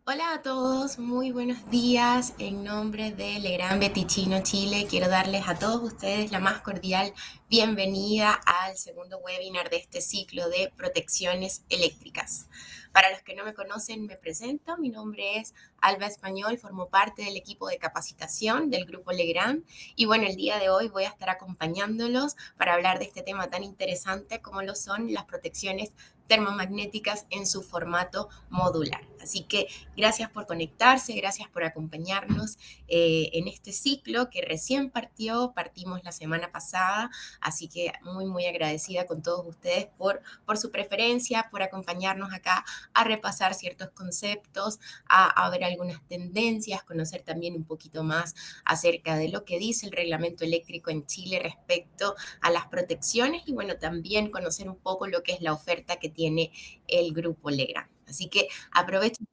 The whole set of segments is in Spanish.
Hola a todos, muy buenos días. En nombre de Legrand Beticino Chile, quiero darles a todos ustedes la más cordial bienvenida al segundo webinar de este ciclo de protecciones eléctricas. Para los que no me conocen, me presento. Mi nombre es Alba Español, formo parte del equipo de capacitación del Grupo Legrand. Y bueno, el día de hoy voy a estar acompañándolos para hablar de este tema tan interesante como lo son las protecciones termomagnéticas en su formato modular. Así que gracias por conectarse, gracias por acompañarnos en este ciclo que recién partimos la semana pasada, así que muy agradecida con todos ustedes por su preferencia, por acompañarnos acá a repasar ciertos conceptos, a ver algunas tendencias, conocer también un poquito más acerca de lo que dice el reglamento eléctrico en Chile respecto a las protecciones y bueno, también conocer un poco lo que es la oferta que tiene el grupo Legrand. Así que aprovecho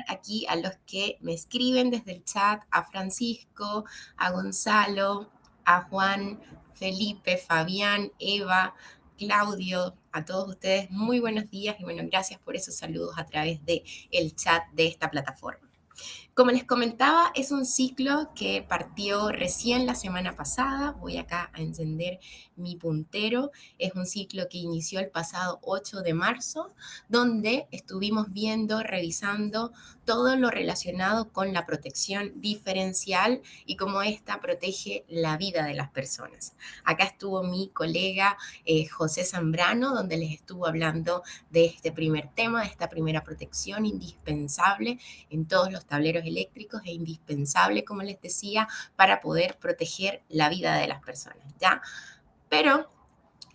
aquí a los que me escriben desde el chat, a Francisco, a Gonzalo, a Juan, Felipe, Fabián, Eva, Claudio, a todos ustedes, muy buenos días y bueno, gracias por esos saludos a través del chat de esta plataforma. Como les comentaba, es un ciclo que partió recién la semana pasada. Voy acá a encender mi puntero. Es un ciclo que inició el pasado 8 de marzo, donde estuvimos viendo, revisando todo lo relacionado con la protección diferencial y cómo esta protege la vida de las personas. Acá estuvo mi colega José Zambrano, donde les estuvo hablando de este primer tema, de esta primera protección indispensable en todos los tableros eléctricos e indispensable, como les decía, para poder proteger la vida de las personas, ¿ya? Pero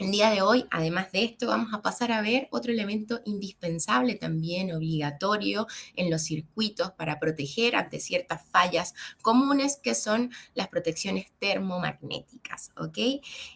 el día de hoy, además de esto, vamos a pasar a ver otro elemento indispensable también, obligatorio en los circuitos para proteger ante ciertas fallas comunes, que son las protecciones termomagnéticas, ¿ok?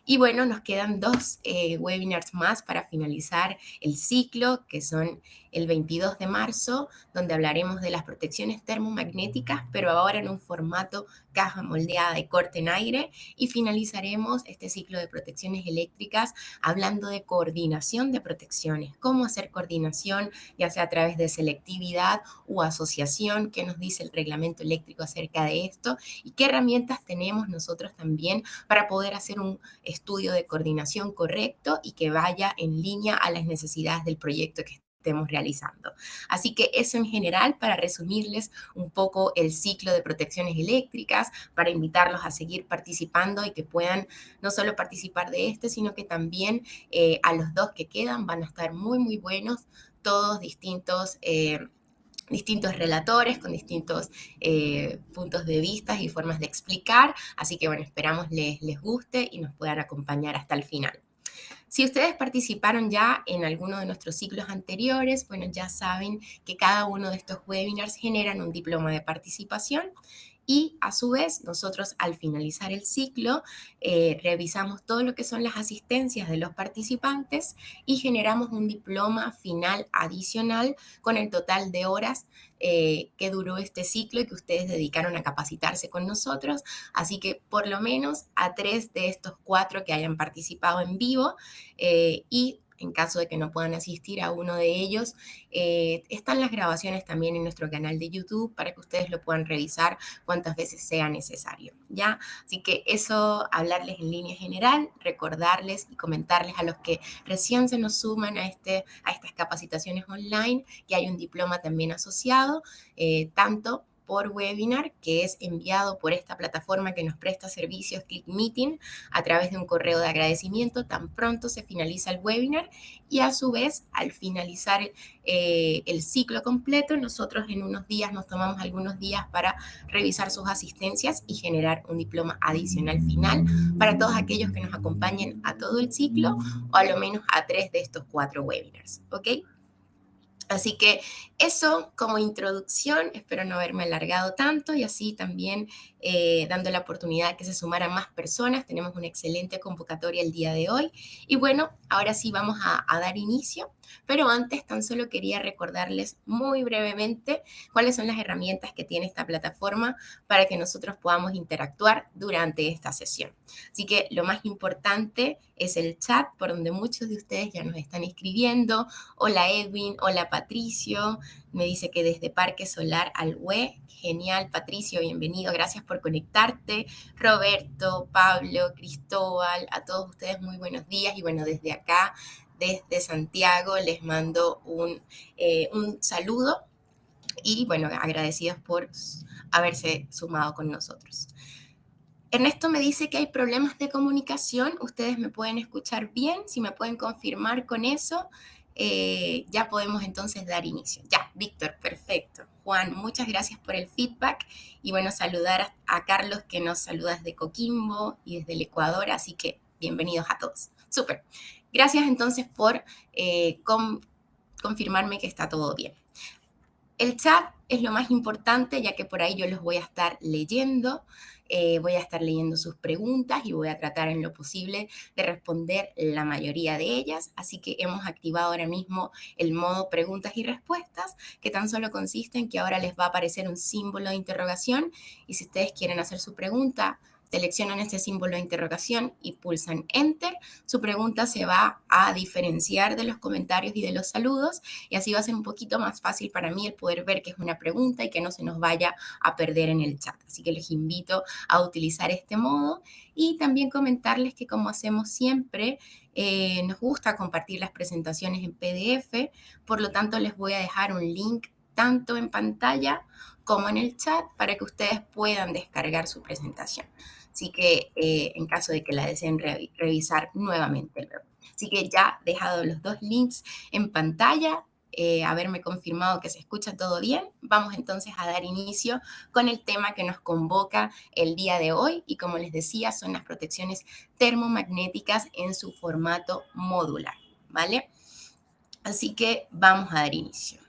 Y bueno, nos quedan dos webinars más para finalizar el ciclo, que son el 22 de marzo, donde hablaremos de las protecciones termomagnéticas, pero ahora en un formato caja moldeada y corte en aire, y finalizaremos este ciclo de protecciones eléctricas hablando de coordinación de protecciones, cómo hacer coordinación, ya sea a través de selectividad o asociación, qué nos dice el reglamento eléctrico acerca de esto y qué herramientas tenemos nosotros también para poder hacer un estudio de coordinación correcto y que vaya en línea a las necesidades del proyecto que estemos realizando. Así que eso en general para resumirles un poco el ciclo de protecciones eléctricas, para invitarlos a seguir participando y que puedan no solo participar de este, sino que también a los dos que quedan van a estar muy buenos, todos distintos relatores con distintos puntos de vista y formas de explicar, así que bueno, esperamos les guste y nos puedan acompañar hasta el final. Si ustedes participaron ya en alguno de nuestros ciclos anteriores, bueno, ya saben que cada uno de estos webinars generan un diploma de participación y a su vez nosotros al finalizar el ciclo revisamos todo lo que son las asistencias de los participantes y generamos un diploma final adicional con el total de horas que duró este ciclo y que ustedes dedicaron a capacitarse con nosotros. Así que por lo menos a 3 de estos 4 que hayan participado en vivo y en caso de que no puedan asistir a uno de ellos, están las grabaciones también en nuestro canal de YouTube para que ustedes lo puedan revisar cuantas veces sea necesario, ¿ya? Así que eso, hablarles en línea general, recordarles y comentarles a los que recién se nos suman a estas capacitaciones online que hay un diploma también asociado, tanto por webinar, que es enviado por esta plataforma que nos presta servicios Click Meeting a través de un correo de agradecimiento tan pronto se finaliza el webinar y a su vez al finalizar el ciclo completo nosotros en unos días nos tomamos algunos días para revisar sus asistencias y generar un diploma adicional final para todos aquellos que nos acompañen a todo el ciclo o a lo menos a 3 de estos 4 webinars, ¿ok? Así que eso como introducción, espero no haberme alargado tanto y así también dando la oportunidad que se sumaran más personas. Tenemos una excelente convocatoria el día de hoy. Y bueno, ahora sí vamos a dar inicio, pero antes tan solo quería recordarles muy brevemente cuáles son las herramientas que tiene esta plataforma para que nosotros podamos interactuar durante esta sesión. Así que lo más importante es el chat por donde muchos de ustedes ya nos están escribiendo. Hola Edwin, hola Patricio, me dice que desde Parque Solar al UE. Genial, Patricio, bienvenido, gracias por conectarte. Roberto, Pablo, Cristóbal, a todos ustedes muy buenos días. Y bueno, desde acá, desde Santiago, les mando un saludo y bueno, agradecidos por haberse sumado con nosotros. Ernesto me dice que hay problemas de comunicación. Ustedes me pueden escuchar bien. Si me pueden confirmar con eso, ya podemos entonces dar inicio. Ya, Víctor, perfecto. Juan, muchas gracias por el feedback. Y bueno, saludar a Carlos, que nos saluda desde Coquimbo y desde el Ecuador. Así que bienvenidos a todos. Súper. Gracias entonces por confirmarme que está todo bien. El chat es lo más importante, ya que por ahí yo los voy a estar leyendo, voy a estar leyendo sus preguntas y voy a tratar en lo posible de responder la mayoría de ellas. Así que hemos activado ahora mismo el modo preguntas y respuestas, que tan solo consiste en que ahora les va a aparecer un símbolo de interrogación y si ustedes quieren hacer su pregunta, seleccionan este símbolo de interrogación y pulsan Enter. Su pregunta se va a diferenciar de los comentarios y de los saludos y así va a ser un poquito más fácil para mí el poder ver que es una pregunta y que no se nos vaya a perder en el chat. Así que les invito a utilizar este modo y también comentarles que como hacemos siempre, nos gusta compartir las presentaciones en PDF, por lo tanto les voy a dejar un link tanto en pantalla como en el chat para que ustedes puedan descargar su presentación. Así que en caso de que la deseen revisar nuevamente luego. Así que ya dejado los dos links en pantalla, haberme confirmado que se escucha todo bien, vamos entonces a dar inicio con el tema que nos convoca el día de hoy y como les decía son las protecciones termomagnéticas en su formato modular, ¿vale? Así que vamos a dar inicio.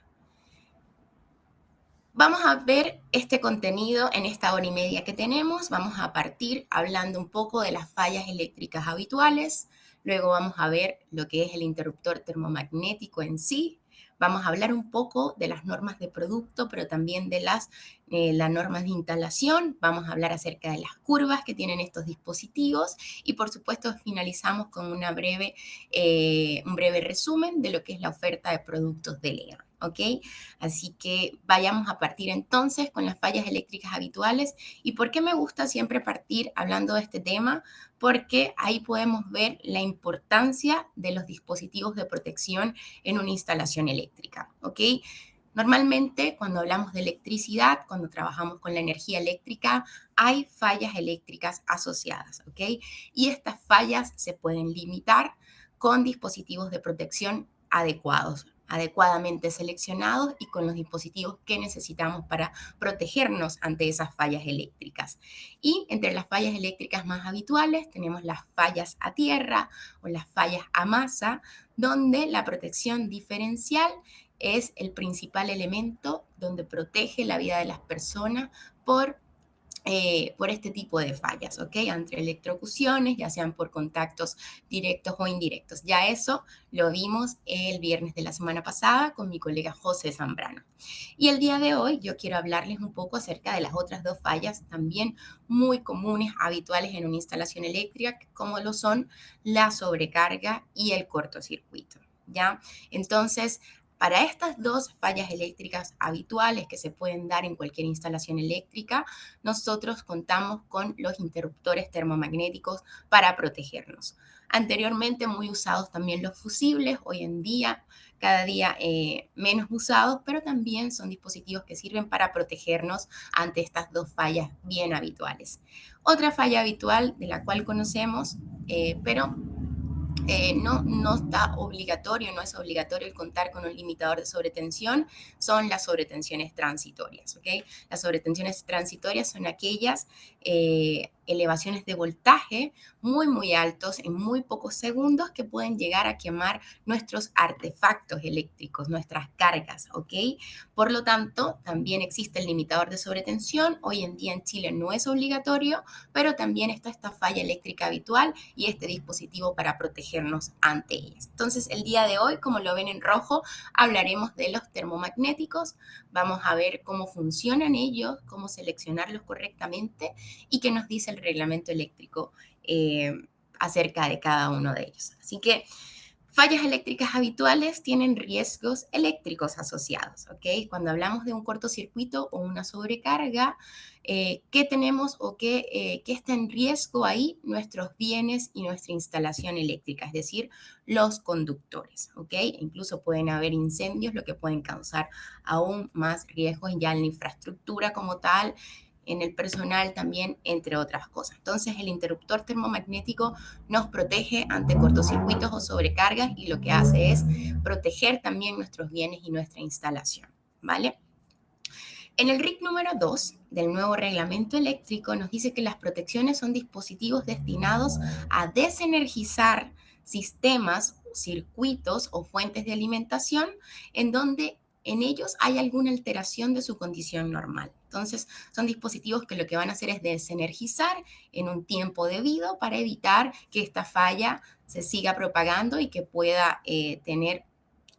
Vamos a ver este contenido en esta hora y media que tenemos. Vamos a partir hablando un poco de las fallas eléctricas habituales. Luego vamos a ver lo que es el interruptor termomagnético en sí. Vamos a hablar un poco de las normas de producto, pero también de las normas de instalación. Vamos a hablar acerca de las curvas que tienen estos dispositivos. Y por supuesto finalizamos con un breve resumen de lo que es la oferta de productos de Legrand. ¿Ok? Así que vayamos a partir entonces con las fallas eléctricas habituales. ¿Y por qué me gusta siempre partir hablando de este tema? Porque ahí podemos ver la importancia de los dispositivos de protección en una instalación eléctrica, ¿ok? Normalmente, cuando hablamos de electricidad, cuando trabajamos con la energía eléctrica, hay fallas eléctricas asociadas, ¿ok? Y estas fallas se pueden limitar con dispositivos de protección adecuados, adecuadamente seleccionados y con los dispositivos que necesitamos para protegernos ante esas fallas eléctricas. Y entre las fallas eléctricas más habituales tenemos las fallas a tierra o las fallas a masa, donde la protección diferencial es el principal elemento donde protege la vida de las personas por este tipo de fallas, ¿ok? Entre electrocuciones, ya sean por contactos directos o indirectos. Ya eso lo vimos el viernes de la semana pasada con mi colega José Zambrano. Y el día de hoy yo quiero hablarles un poco acerca de las otras dos fallas también muy comunes, habituales en una instalación eléctrica, como lo son la sobrecarga y el cortocircuito, ¿ya? Entonces, para estas dos fallas eléctricas habituales que se pueden dar en cualquier instalación eléctrica, nosotros contamos con los interruptores termomagnéticos para protegernos. Anteriormente muy usados también los fusibles, hoy en día cada día menos usados, pero también son dispositivos que sirven para protegernos ante estas dos fallas bien habituales. Otra falla habitual de la cual conocemos, pero no está obligatorio, no es obligatorio el contar con un limitador de sobretensión, son las sobretensiones transitorias, ¿ok? Las sobretensiones transitorias son aquellas elevaciones de voltaje muy altos en muy pocos segundos que pueden llegar a quemar nuestros artefactos eléctricos, nuestras cargas, ¿ok? Por lo tanto, también existe el limitador de sobretensión. Hoy en día en Chile no es obligatorio, pero también está esta falla eléctrica habitual y este dispositivo para protegernos ante ellas. Entonces, el día de hoy, como lo ven en rojo, hablaremos de los termomagnéticos. Vamos a ver cómo funcionan ellos, cómo seleccionarlos correctamente y qué nos dice el reglamento eléctrico acerca de cada uno de ellos. Así que fallas eléctricas habituales tienen riesgos eléctricos asociados, ¿ok? Cuando hablamos de un cortocircuito o una sobrecarga, ¿qué tenemos o qué está en riesgo ahí? Nuestros bienes y nuestra instalación eléctrica, es decir, los conductores, ¿ok? Incluso pueden haber incendios, lo que pueden causar aún más riesgos ya en la infraestructura como tal, en el personal también, entre otras cosas. Entonces, el interruptor termomagnético nos protege ante cortocircuitos o sobrecargas y lo que hace es proteger también nuestros bienes y nuestra instalación, ¿vale? En el RIC número 2 del nuevo reglamento eléctrico nos dice que las protecciones son dispositivos destinados a desenergizar sistemas, circuitos o fuentes de alimentación en donde en ellos hay alguna alteración de su condición normal. Entonces, son dispositivos que lo que van a hacer es desenergizar en un tiempo debido para evitar que esta falla se siga propagando y que pueda tener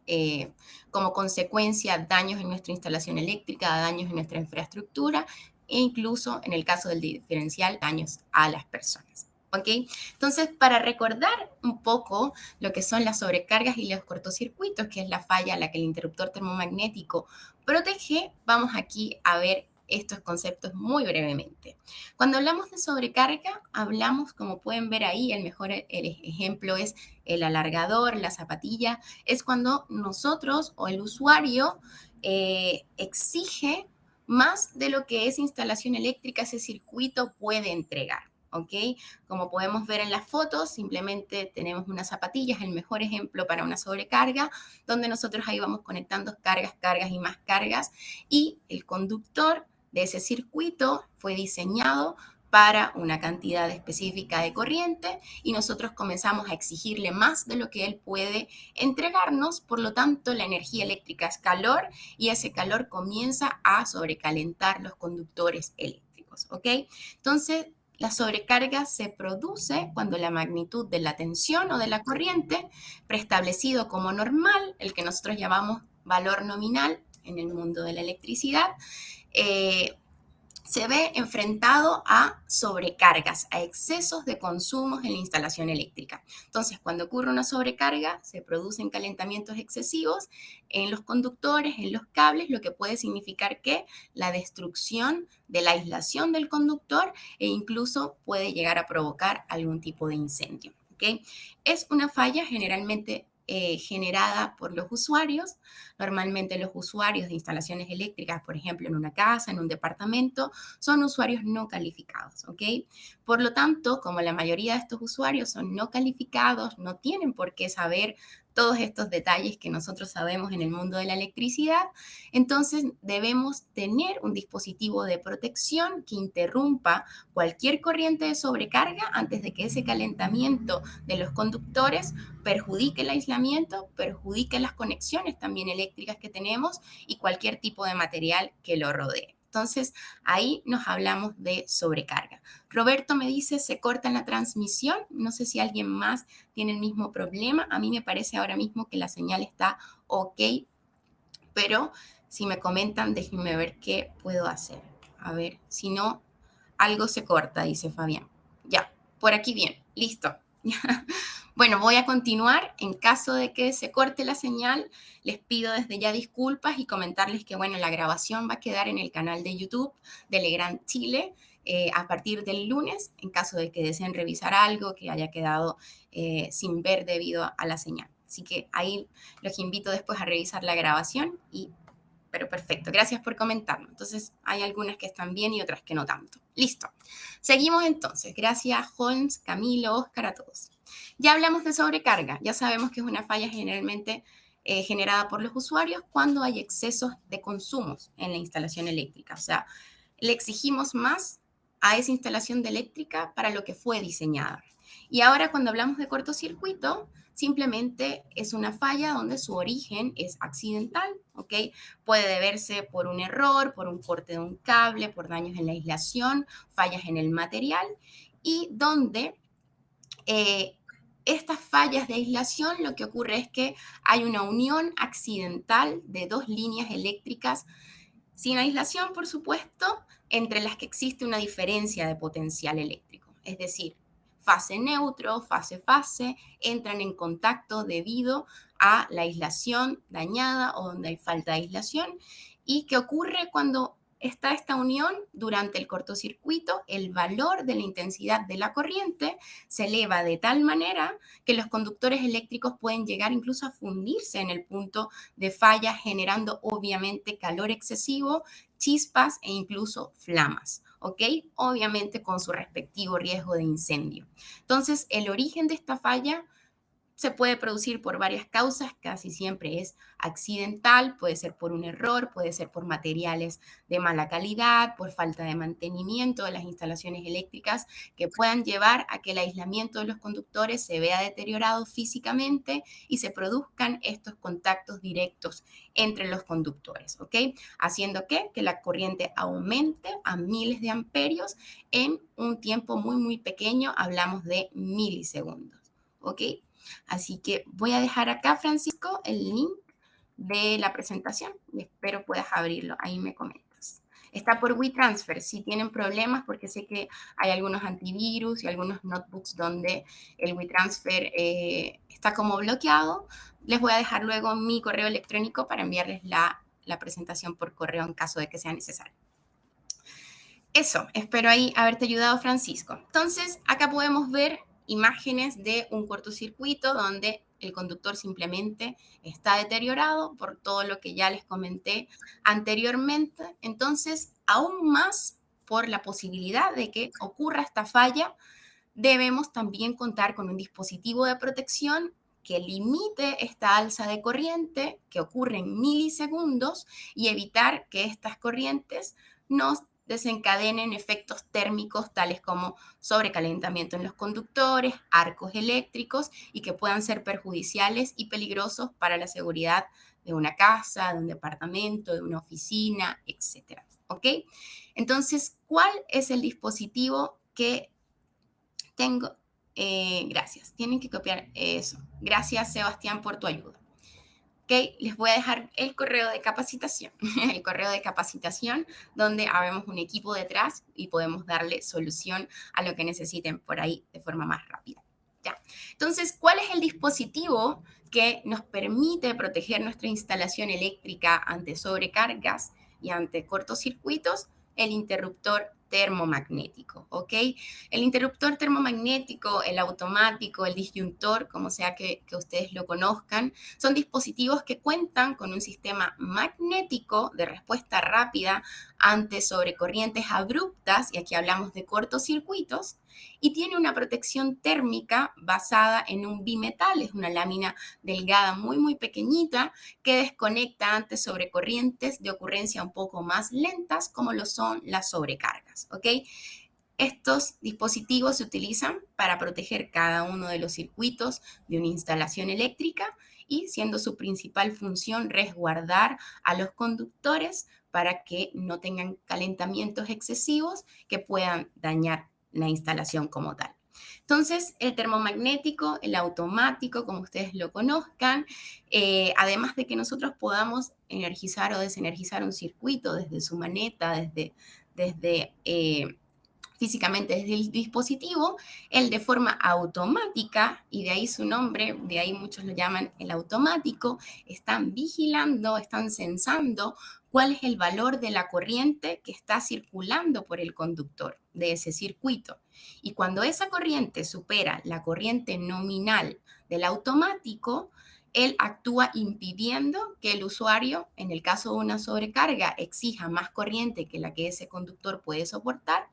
eh, como consecuencia daños en nuestra instalación eléctrica, daños en nuestra infraestructura e incluso en el caso del diferencial, daños a las personas. ¿Ok? Entonces, para recordar un poco lo que son las sobrecargas y los cortocircuitos, que es la falla a la que el interruptor termomagnético protege, vamos aquí a ver estos conceptos muy brevemente. Cuando hablamos de sobrecarga, hablamos, como pueden ver ahí, el mejor ejemplo es el alargador, la zapatilla, es cuando nosotros o el usuario exige más de lo que esa instalación eléctrica, ese circuito puede entregar. ¿Ok? Como podemos ver en las fotos, simplemente tenemos unas zapatillas, el mejor ejemplo para una sobrecarga, donde nosotros ahí vamos conectando cargas, cargas y más cargas, y el conductor de ese circuito fue diseñado para una cantidad específica de corriente y nosotros comenzamos a exigirle más de lo que él puede entregarnos, por lo tanto la energía eléctrica es calor y ese calor comienza a sobrecalentar los conductores eléctricos, ¿ok? Entonces, la sobrecarga se produce cuando la magnitud de la tensión o de la corriente, preestablecido como normal, el que nosotros llamamos valor nominal en el mundo de la electricidad, se ve enfrentado a sobrecargas, a excesos de consumos en la instalación eléctrica. Entonces, cuando ocurre una sobrecarga, se producen calentamientos excesivos en los conductores, en los cables, lo que puede significar que la destrucción de la aislación del conductor e incluso puede llegar a provocar algún tipo de incendio. ¿Okay? Es una falla generalmente generada por los usuarios. Normalmente los usuarios de instalaciones eléctricas, por ejemplo, en una casa, en un departamento, son usuarios no calificados, ¿ok? Por lo tanto, como la mayoría de estos usuarios son no calificados, no tienen por qué saber todos estos detalles que nosotros sabemos en el mundo de la electricidad, entonces debemos tener un dispositivo de protección que interrumpa cualquier corriente de sobrecarga antes de que ese calentamiento de los conductores perjudique el aislamiento, perjudique las conexiones también eléctricas que tenemos y cualquier tipo de material que lo rodee. Entonces, ahí nos hablamos de sobrecarga. Roberto me dice, se corta en la transmisión. No sé si alguien más tiene el mismo problema. A mí me parece ahora mismo que la señal está ok, pero si me comentan, déjenme ver qué puedo hacer. A ver, si no, algo se corta, dice Fabián. Ya, por aquí bien, listo. Bueno, voy a continuar. En caso de que se corte la señal, les pido desde ya disculpas y comentarles que, bueno, la grabación va a quedar en el canal de YouTube de Legrand Chile a partir del lunes, en caso de que deseen revisar algo que haya quedado sin ver debido a la señal. Así que ahí los invito después a revisar la grabación pero perfecto, gracias por comentarlo. Entonces, hay algunas que están bien y otras que no tanto. Listo. Seguimos entonces. Gracias, Holmes, Camilo, Oscar, a todos. Ya hablamos de sobrecarga. Ya sabemos que es una falla generalmente generada por los usuarios cuando hay excesos de consumos en la instalación eléctrica. O sea, le exigimos más a esa instalación de eléctrica para lo que fue diseñada. Y ahora cuando hablamos de cortocircuito, simplemente es una falla donde su origen es accidental, ¿ok? Puede deberse por un error, por un corte de un cable, por daños en la aislación, fallas en el material y donde estas fallas de aislación lo que ocurre es que hay una unión accidental de dos líneas eléctricas sin aislación, por supuesto, entre las que existe una diferencia de potencial eléctrico. Es decir, fase neutro, fase-fase, entran en contacto debido a la aislación dañada o donde hay falta de aislación. ¿Y qué ocurre cuando está esta unión? Durante el cortocircuito, el valor de la intensidad de la corriente se eleva de tal manera que los conductores eléctricos pueden llegar incluso a fundirse en el punto de falla, generando obviamente calor excesivo, chispas e incluso flamas, ¿ok? Obviamente con su respectivo riesgo de incendio. Entonces, el origen de esta falla se puede producir por varias causas, casi siempre es accidental, puede ser por un error, puede ser por materiales de mala calidad, por falta de mantenimiento de las instalaciones eléctricas que puedan llevar a que el aislamiento de los conductores se vea deteriorado físicamente y se produzcan estos contactos directos entre los conductores, ¿ok? Haciendo que la corriente aumente a miles de amperios en un tiempo muy, muy pequeño, hablamos de milisegundos, ¿ok? Así que voy a dejar acá, Francisco, el link de la presentación y espero puedas abrirlo. Ahí me comentas. Está por WeTransfer. Si tienen problemas, porque sé que hay algunos antivirus y algunos notebooks donde el WeTransfer está como bloqueado, les voy a dejar luego mi correo electrónico para enviarles la presentación por correo en caso de que sea necesario. Eso, espero ahí haberte ayudado, Francisco. Entonces, acá podemos ver imágenes de un cortocircuito donde el conductor simplemente está deteriorado por todo lo que ya les comenté anteriormente. Entonces, aún más por la posibilidad de que ocurra esta falla, debemos también contar con un dispositivo de protección que limite esta alza de corriente que ocurre en milisegundos y evitar que estas corrientes nos desencadenen efectos térmicos tales como sobrecalentamiento en los conductores, arcos eléctricos y que puedan ser perjudiciales y peligrosos para la seguridad de una casa, de un departamento, de una oficina, etcétera. ¿Ok? Entonces, ¿cuál es el dispositivo que tengo? Gracias. Tienen que copiar eso. Gracias, Sebastián, por tu ayuda. Ok, les voy a dejar el correo de capacitación, el correo de capacitación donde habemos un equipo detrás y podemos darle solución a lo que necesiten por ahí de forma más rápida. Ya. Entonces, ¿cuál es el dispositivo que nos permite proteger nuestra instalación eléctrica ante sobrecargas y ante cortocircuitos? El interruptor termomagnético, ¿ok? El interruptor termomagnético, el automático, el disyuntor, como sea que ustedes lo conozcan, son dispositivos que cuentan con un sistema magnético de respuesta rápida ante sobrecorrientes abruptas, y aquí hablamos de cortocircuitos, y tiene una protección térmica basada en un bimetal, es una lámina delgada muy, muy pequeñita que desconecta ante sobrecorrientes de ocurrencia un poco más lentas, como lo son las sobrecargas, ¿ok? Estos dispositivos se utilizan para proteger cada uno de los circuitos de una instalación eléctrica y siendo su principal función resguardar a los conductores para que no tengan calentamientos excesivos que puedan dañar la instalación como tal. Entonces, el termomagnético, el automático, como ustedes lo conozcan, además de que nosotros podamos energizar o desenergizar un circuito desde su maneta, desde físicamente desde el dispositivo, él de forma automática, y de ahí su nombre, de ahí muchos lo llaman el automático, están vigilando, están censando cuál es el valor de la corriente que está circulando por el conductor de ese circuito. Y cuando esa corriente supera la corriente nominal del automático, él actúa impidiendo que el usuario, en el caso de una sobrecarga, exija más corriente que la que ese conductor puede soportar.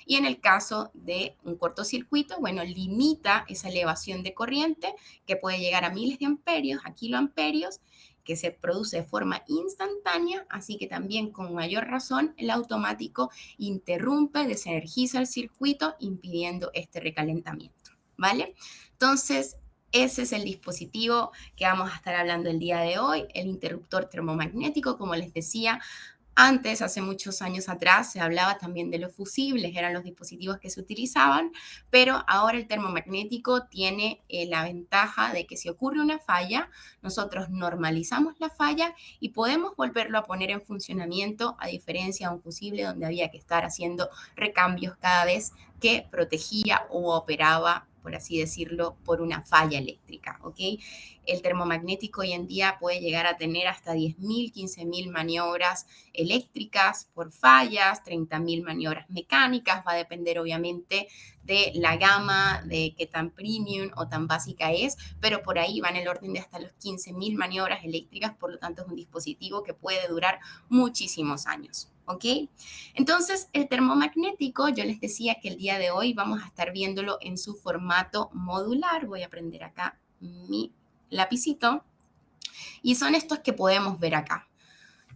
Y en el caso de un cortocircuito, bueno, limita esa elevación de corriente que puede llegar a miles de amperios, a kiloamperios, que se produce de forma instantánea, así que también con mayor razón el automático interrumpe, desenergiza el circuito, impidiendo este recalentamiento, ¿vale? Entonces, ese es el dispositivo que vamos a estar hablando el día de hoy, el interruptor termomagnético, como les decía, Antes, hace muchos años atrás, se hablaba también de los fusibles, eran los dispositivos que se utilizaban, pero ahora el termomagnético tiene la ventaja de que si ocurre una falla, nosotros normalizamos la falla y podemos volverlo a poner en funcionamiento, a diferencia de un fusible donde había que estar haciendo recambios cada vez que protegía o operaba, por así decirlo, por una falla eléctrica, ¿ok? El termomagnético hoy en día puede llegar a tener hasta 10.000, 15.000 maniobras eléctricas por fallas, 30.000 maniobras mecánicas, va a depender obviamente de la gama, de qué tan premium o tan básica es, pero por ahí va en el orden de hasta los 15.000 maniobras eléctricas, por lo tanto es un dispositivo que puede durar muchísimos años. ¿Ok? Entonces, el termomagnético, yo les decía que el día de hoy vamos a estar viéndolo en su formato modular. Voy a prender acá mi lapicito. Y son estos que podemos ver acá.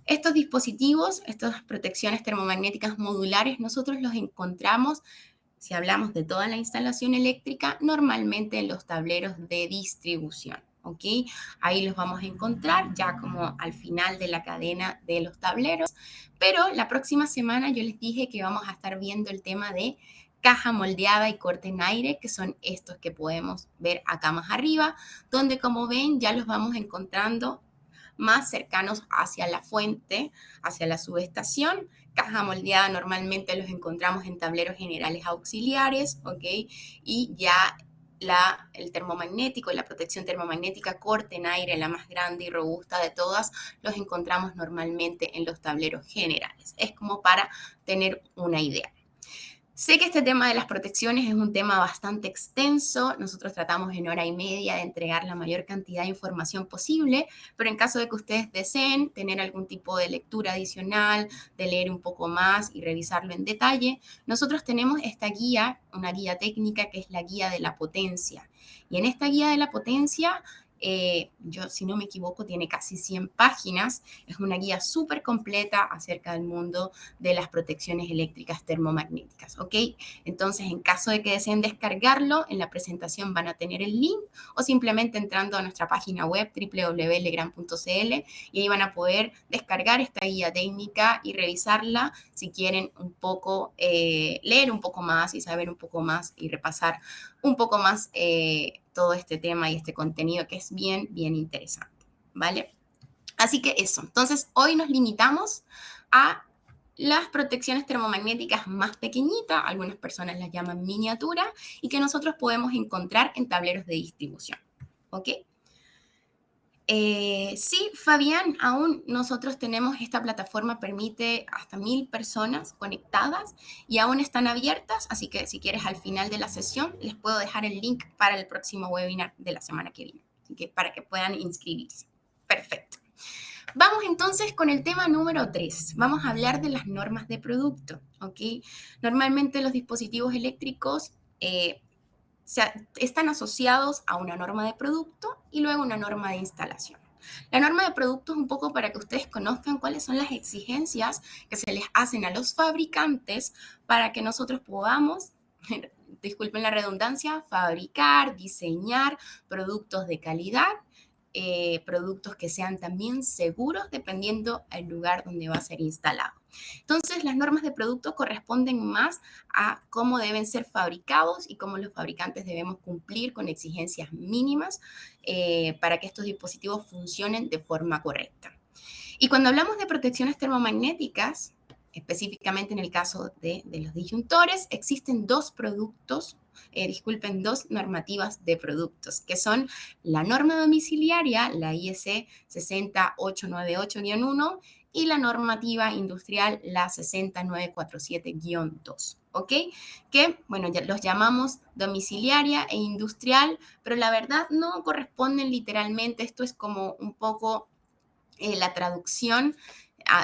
Estos dispositivos, estas protecciones termomagnéticas modulares, nosotros los encontramos, si hablamos de toda la instalación eléctrica, normalmente en los tableros de distribución. ¿Ok? Ahí los vamos a encontrar ya como al final de la cadena de los tableros. Pero la próxima semana yo les dije que vamos a estar viendo el tema de caja moldeada y corte en aire, que son estos que podemos ver acá más arriba, donde como ven ya los vamos encontrando más cercanos hacia la fuente, hacia la subestación. Caja moldeada normalmente los encontramos en tableros generales auxiliares, ¿ok? Y ya el termomagnético, la protección termomagnética corte en aire, la más grande y robusta de todas, los encontramos normalmente en los tableros generales. Es como para tener una idea. Sé que este tema de las protecciones es un tema bastante extenso. Nosotros tratamos en hora y media de entregar la mayor cantidad de información posible, pero en caso de que ustedes deseen tener algún tipo de lectura adicional, de leer un poco más y revisarlo en detalle, nosotros tenemos esta guía, una guía técnica que es la guía de la potencia. Y en esta guía de la potencia, yo si no me equivoco, tiene casi 100 páginas. Es una guía súper completa acerca del mundo de las protecciones eléctricas termomagnéticas, ¿ok? Entonces, en caso de que deseen descargarlo, en la presentación van a tener el link o simplemente entrando a nuestra página web www.legrand.cl y ahí van a poder descargar esta guía técnica y revisarla si quieren un poco, leer un poco más y saber un poco más y repasar un poco más todo este tema y este contenido que es bien, bien interesante, ¿vale? Así que eso, entonces hoy nos limitamos a las protecciones termomagnéticas más pequeñitas, algunas personas las llaman miniatura, y que nosotros podemos encontrar en tableros de distribución. ¿Ok? Sí, Fabián, aún nosotros tenemos esta plataforma, permite hasta 1.000 personas conectadas y aún están abiertas, así que si quieres al final de la sesión les puedo dejar el link para el próximo webinar de la semana que viene, así que para que puedan inscribirse. Perfecto. Vamos entonces con el tema número 3. Vamos a hablar de las normas de producto, ¿ok? Normalmente los dispositivos eléctricos están asociados a una norma de producto y luego una norma de instalación. La norma de producto es un poco para que ustedes conozcan cuáles son las exigencias que se les hacen a los fabricantes para que nosotros podamos, disculpen la redundancia, fabricar, diseñar productos de calidad, productos que sean también seguros dependiendo del lugar donde va a ser instalado. Entonces, las normas de producto corresponden más a cómo deben ser fabricados y cómo los fabricantes debemos cumplir con exigencias mínimas para que estos dispositivos funcionen de forma correcta. Y cuando hablamos de protecciones termomagnéticas, específicamente en el caso de los disyuntores, existen dos normativas de productos, que son la norma domiciliaria, la IEC 60898-1, y la normativa industrial, la 60947-2. ¿Ok? Que, bueno, ya los llamamos domiciliaria e industrial, pero la verdad no corresponden literalmente, esto es como un poco la traducción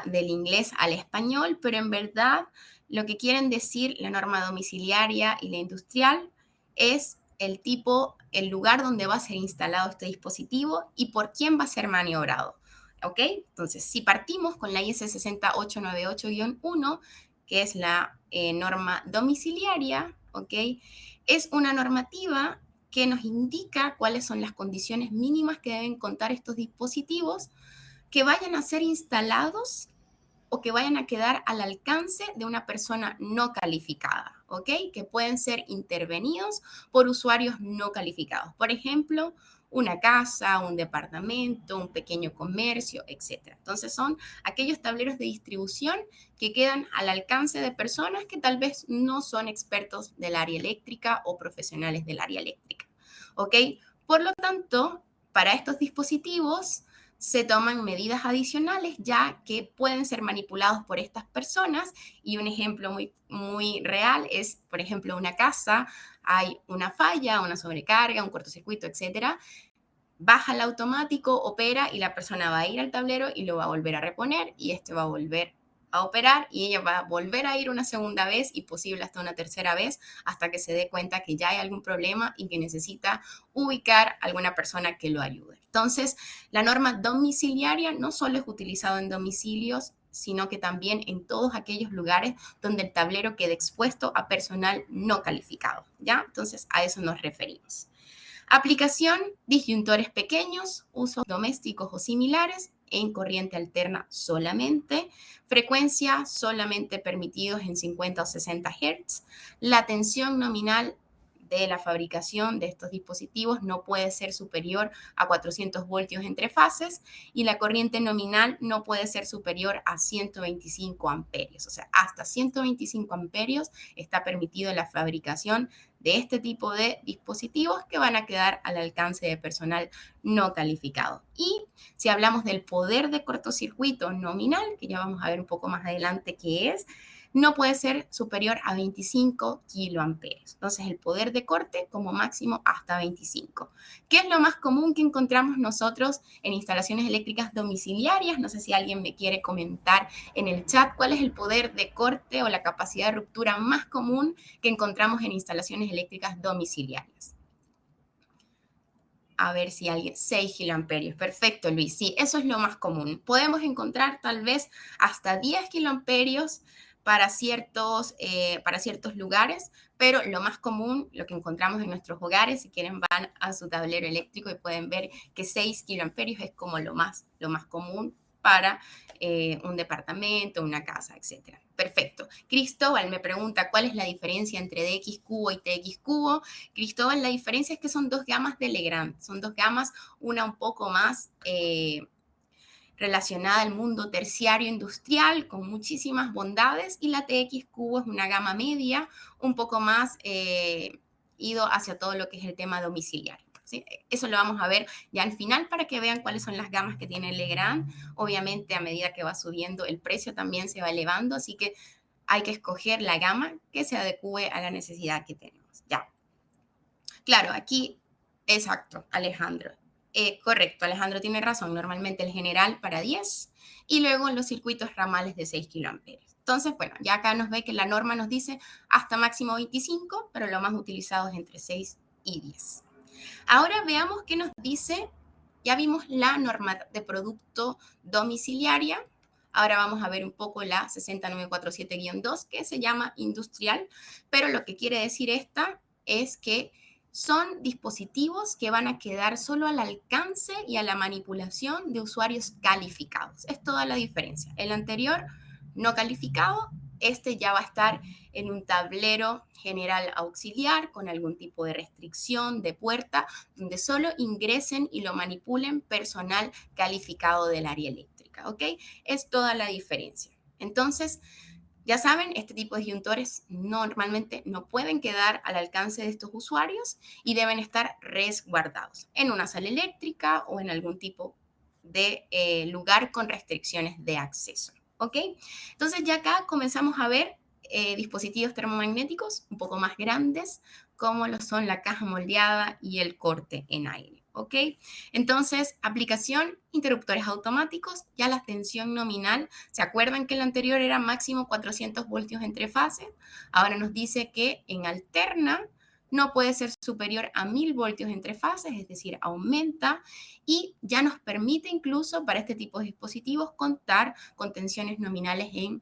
del inglés al español, pero en verdad lo que quieren decir la norma domiciliaria y la industrial es el tipo, el lugar donde va a ser instalado este dispositivo y por quién va a ser maniobrado. ¿Ok? Entonces, si partimos con la IS 60898-1, que es la norma domiciliaria, ¿ok? Es una normativa que nos indica cuáles son las condiciones mínimas que deben contar estos dispositivos que vayan a ser instalados o que vayan a quedar al alcance de una persona no calificada, ¿ok? Que pueden ser intervenidos por usuarios no calificados. Por ejemplo, una casa, un departamento, un pequeño comercio, etc. Entonces son aquellos tableros de distribución que quedan al alcance de personas que tal vez no son expertos del área eléctrica o profesionales del área eléctrica, ¿ok? Por lo tanto, para estos dispositivos se toman medidas adicionales ya que pueden ser manipulados por estas personas y un ejemplo muy real es, por ejemplo, una casa, hay una falla, una sobrecarga, un cortocircuito, etcétera, baja el automático, opera y la persona va a ir al tablero y lo va a volver a reponer y este va a volver a operar y ella va a volver a ir una segunda vez y posible hasta una tercera vez hasta que se dé cuenta que ya hay algún problema y que necesita ubicar a alguna persona que lo ayude. Entonces, la norma domiciliaria no solo es utilizada en domicilios, sino que también en todos aquellos lugares donde el tablero quede expuesto a personal no calificado, ¿ya? Entonces, a eso nos referimos. Aplicación, disyuntores pequeños, usos domésticos o similares, en corriente alterna solamente, frecuencia solamente permitidos en 50 o 60 Hz, la tensión nominal de la fabricación de estos dispositivos no puede ser superior a 400 voltios entre fases y la corriente nominal no puede ser superior a 125 amperios. O sea, hasta 125 amperios está permitido la fabricación de este tipo de dispositivos que van a quedar al alcance de personal no calificado. Y si hablamos del poder de cortocircuito nominal, que ya vamos a ver un poco más adelante qué es, no puede ser superior a 25 kiloamperios. Entonces, el poder de corte como máximo hasta 25. ¿Qué es lo más común que encontramos nosotros en instalaciones eléctricas domiciliarias? No sé si alguien me quiere comentar en el chat cuál es el poder de corte o la capacidad de ruptura más común que encontramos en instalaciones eléctricas domiciliarias. A ver si alguien, 6 kiloamperios. Perfecto, Luis. Sí, eso es lo más común. Podemos encontrar tal vez hasta 10 kiloamperios para ciertos lugares, pero lo más común, lo que encontramos en nuestros hogares, si quieren van a su tablero eléctrico y pueden ver que 6 kiloamperios es como lo más común para un departamento, una casa, etc. Perfecto. Cristóbal me pregunta cuál es la diferencia entre DX cubo y TX cubo. Cristóbal, la diferencia es que son dos gamas de Legrand, son dos gamas, una un poco más relacionada al mundo terciario industrial, con muchísimas bondades, y la TX cubo es una gama media, un poco más ido hacia todo lo que es el tema domiciliario. ¿Sí? Eso lo vamos a ver ya al final para que vean cuáles son las gamas que tiene Legrand. Obviamente, a medida que va subiendo el precio también se va elevando, así que hay que escoger la gama que se adecue a la necesidad que tenemos. Ya. Claro, aquí, exacto, Alejandro. Correcto, Alejandro tiene razón. Normalmente el general para 10 y luego los circuitos ramales de 6 kiloamperios. Entonces, bueno, ya acá nos ve que la norma nos dice hasta máximo 25, pero lo más utilizado es entre 6 y 10. Ahora veamos qué nos dice. Ya vimos la norma de producto domiciliaria. Ahora vamos a ver un poco la 60947-2, que se llama industrial, pero lo que quiere decir esta es que son dispositivos que van a quedar solo al alcance y a la manipulación de usuarios calificados. Es toda la diferencia. El anterior, no calificado, este ya va a estar en un tablero general auxiliar con algún tipo de restricción de puerta, donde solo ingresen y lo manipulen personal calificado del área eléctrica, ¿ok? Es toda la diferencia. Entonces, ya saben, este tipo de disyuntores normalmente no pueden quedar al alcance de estos usuarios y deben estar resguardados en una sala eléctrica o en algún tipo de lugar con restricciones de acceso. ¿Ok? Entonces ya acá comenzamos a ver dispositivos termomagnéticos un poco más grandes, como lo son la caja moldeada y el corte en aire. ¿Ok? Entonces, aplicación, interruptores automáticos, ya la tensión nominal, ¿se acuerdan que el anterior era máximo 400 voltios entre fases? Ahora nos dice que en alterna no puede ser superior a 1000 voltios entre fases, es decir, aumenta y ya nos permite incluso para este tipo de dispositivos contar con tensiones nominales en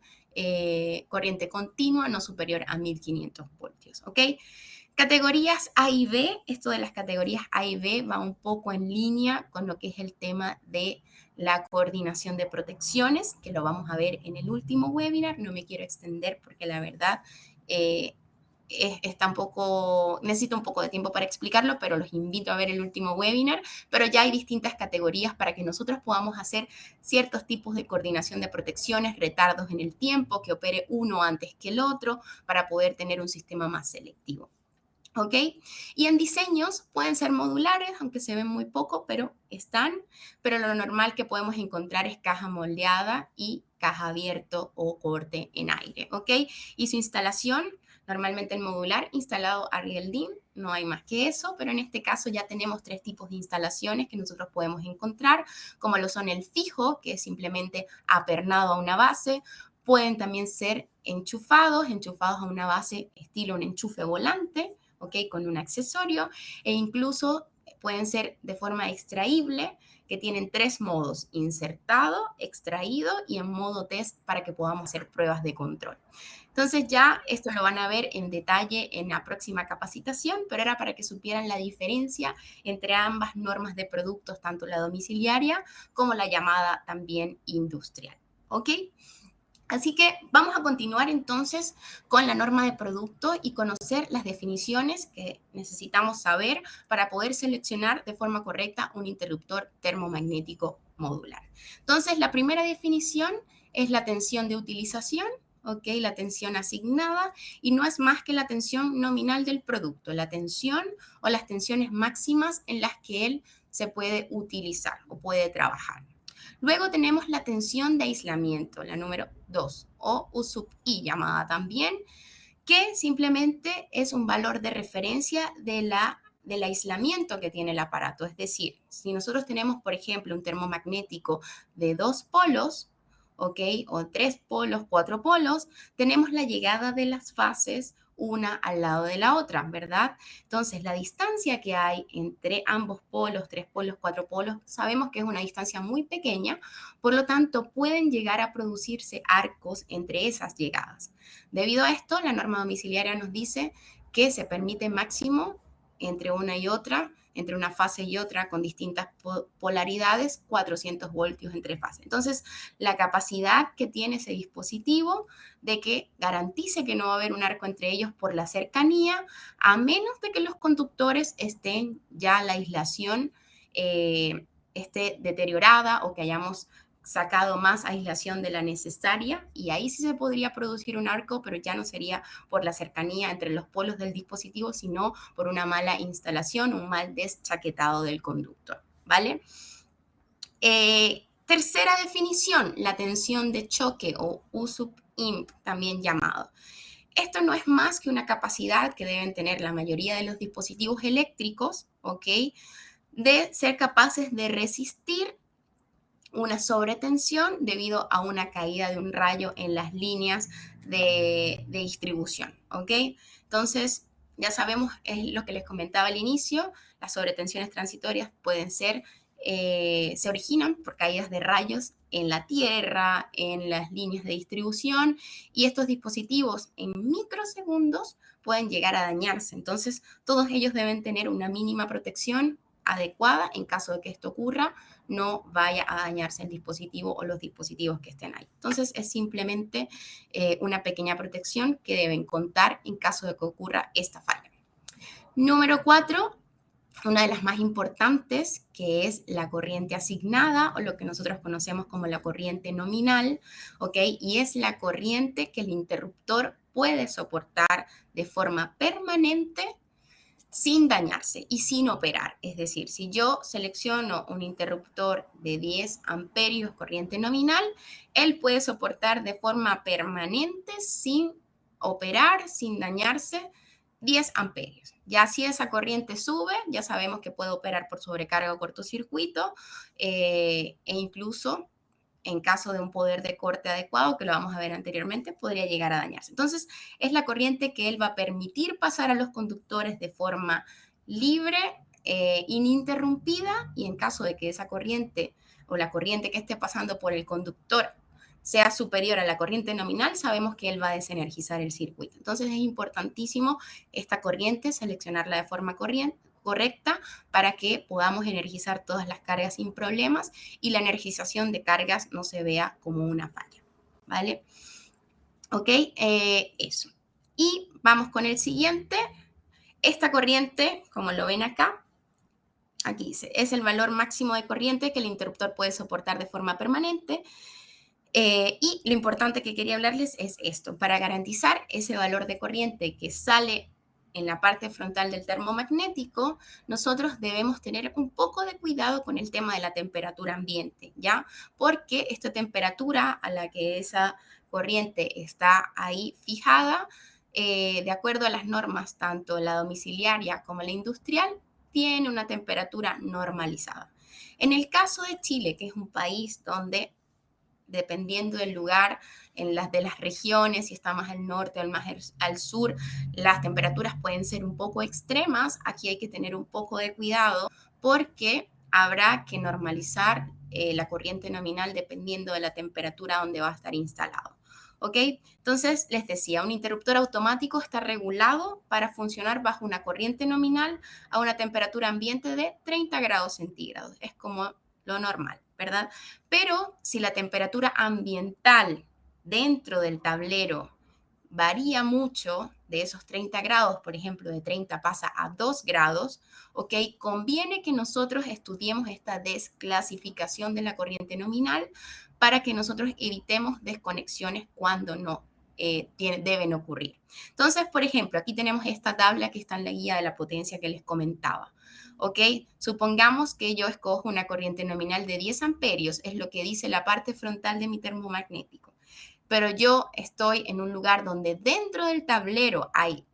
corriente continua no superior a 1500 voltios, ¿ok? Categorías A y B, esto de las categorías A y B va un poco en línea con lo que es el tema de la coordinación de protecciones, que lo vamos a ver en el último webinar. No me quiero extender porque la verdad está un poco, necesito un poco de tiempo para explicarlo, pero los invito a ver el último webinar. Pero ya hay distintas categorías para que nosotros podamos hacer ciertos tipos de coordinación de protecciones, retardos en el tiempo, que opere uno antes que el otro, para poder tener un sistema más selectivo. ¿Ok? Y en diseños pueden ser modulares, aunque se ven muy poco, pero están. Pero lo normal que podemos encontrar es caja moldeada y caja abierto o corte en aire. ¿Ok? Y su instalación, normalmente el modular instalado Ariel DIN, no hay más que eso, pero en este caso ya tenemos 3 tipos de instalaciones que nosotros podemos encontrar, como lo son el fijo, que es simplemente apernado a una base. Pueden también ser enchufados a una base estilo un enchufe volante, ¿ok? Con un accesorio, e incluso pueden ser de forma extraíble, que tienen 3 modos: insertado, extraído y en modo test, para que podamos hacer pruebas de control. Entonces ya esto lo van a ver en detalle en la próxima capacitación, pero era para que supieran la diferencia entre ambas normas de productos, tanto la domiciliaria como la llamada también industrial, ¿ok? Así que vamos a continuar entonces con la norma de producto y conocer las definiciones que necesitamos saber para poder seleccionar de forma correcta un interruptor termomagnético modular. Entonces, la primera definición es la tensión de utilización, ¿ok? La tensión asignada, y no es más que la tensión nominal del producto, la tensión o las tensiones máximas en las que él se puede utilizar o puede trabajar. Luego tenemos la tensión de aislamiento, la número 2, o U sub I llamada también, que simplemente es un valor de referencia del aislamiento que tiene el aparato. Es decir, si nosotros tenemos, por ejemplo, un termomagnético de 2 polos, ¿ok? O 3 polos, 4 polos, tenemos la llegada de las fases una al lado de la otra, ¿verdad? Entonces, la distancia que hay entre ambos polos, 3 polos, 4 polos, sabemos que es una distancia muy pequeña, por lo tanto, pueden llegar a producirse arcos entre esas llegadas. Debido a esto, la norma domiciliaria nos dice que se permite máximo entre una y otra, entre una fase y otra con distintas polaridades, 400 voltios entre fases. Entonces, la capacidad que tiene ese dispositivo de que garantice que no va a haber un arco entre ellos por la cercanía, a menos de que los conductores estén ya la aislación esté deteriorada o que hayamos sacado más aislación de la necesaria, y ahí sí se podría producir un arco, pero ya no sería por la cercanía entre los polos del dispositivo, sino por una mala instalación, un mal deschaquetado del conductor, ¿vale? Tercera definición, la tensión de choque o U sub imp, también llamado. Esto no es más que una capacidad que deben tener la mayoría de los dispositivos eléctricos, ¿ok? De ser capaces de resistir una sobretensión debido a una caída de un rayo en las líneas de distribución, ¿ok? Entonces, ya sabemos, es lo que les comentaba al inicio, las sobretensiones transitorias pueden ser, se originan por caídas de rayos en la Tierra, en las líneas de distribución, y estos dispositivos en microsegundos pueden llegar a dañarse. Entonces, todos ellos deben tener una mínima protección adecuada en caso de que esto ocurra, no vaya a dañarse el dispositivo o los dispositivos que estén ahí. Entonces, es simplemente una pequeña protección que deben contar en caso de que ocurra esta falla. Número 4, una de las más importantes, que es la corriente asignada, o lo que nosotros conocemos como la corriente nominal, ¿ok? Y es la corriente que el interruptor puede soportar de forma permanente sin dañarse y sin operar. Es decir, si yo selecciono un interruptor de 10 amperios corriente nominal, él puede soportar de forma permanente, sin operar, sin dañarse, 10 amperios. Ya si esa corriente sube, ya sabemos que puede operar por sobrecarga o cortocircuito, e incluso en caso de un poder de corte adecuado, que lo vamos a ver anteriormente, podría llegar a dañarse. Entonces, es la corriente que él va a permitir pasar a los conductores de forma libre, ininterrumpida, y en caso de que esa corriente o la corriente que esté pasando por el conductor sea superior a la corriente nominal, sabemos que él va a desenergizar el circuito. Entonces, es importantísimo esta corriente, seleccionarla de forma correcta para que podamos energizar todas las cargas sin problemas y la energización de cargas no se vea como una falla, ¿vale? Ok, eso. Y vamos con el siguiente. Esta corriente, como lo ven acá, aquí dice, es el valor máximo de corriente que el interruptor puede soportar de forma permanente. Y lo importante que quería hablarles es esto, para garantizar ese valor de corriente que sale en la parte frontal del termomagnético, nosotros debemos tener un poco de cuidado con el tema de la temperatura ambiente, ¿ya? Porque esta temperatura a la que esa corriente está ahí fijada, de acuerdo a las normas, tanto la domiciliaria como la industrial, tiene una temperatura normalizada. En el caso de Chile, que es un país donde dependiendo del lugar, en las de las regiones, si está más al norte o más al sur, las temperaturas pueden ser un poco extremas. Aquí hay que tener un poco de cuidado porque habrá que normalizar la corriente nominal dependiendo de la temperatura donde va a estar instalado. ¿Ok? Entonces, les decía, un interruptor automático está regulado para funcionar bajo una corriente nominal a una temperatura ambiente de 30 grados centígrados. Es como lo normal, ¿verdad? Pero si la temperatura ambiental dentro del tablero varía mucho de esos 30 grados, por ejemplo, de 30 pasa a 2 grados, ¿ok? Conviene que nosotros estudiemos esta desclasificación de la corriente nominal para que nosotros evitemos desconexiones cuando no deben ocurrir. Entonces, por ejemplo, aquí tenemos esta tabla que está en la guía de la potencia que les comentaba. ¿Ok? Supongamos que yo escojo una corriente nominal de 10 amperios, es lo que dice la parte frontal de mi termomagnético. Pero yo estoy en un lugar donde dentro del tablero hay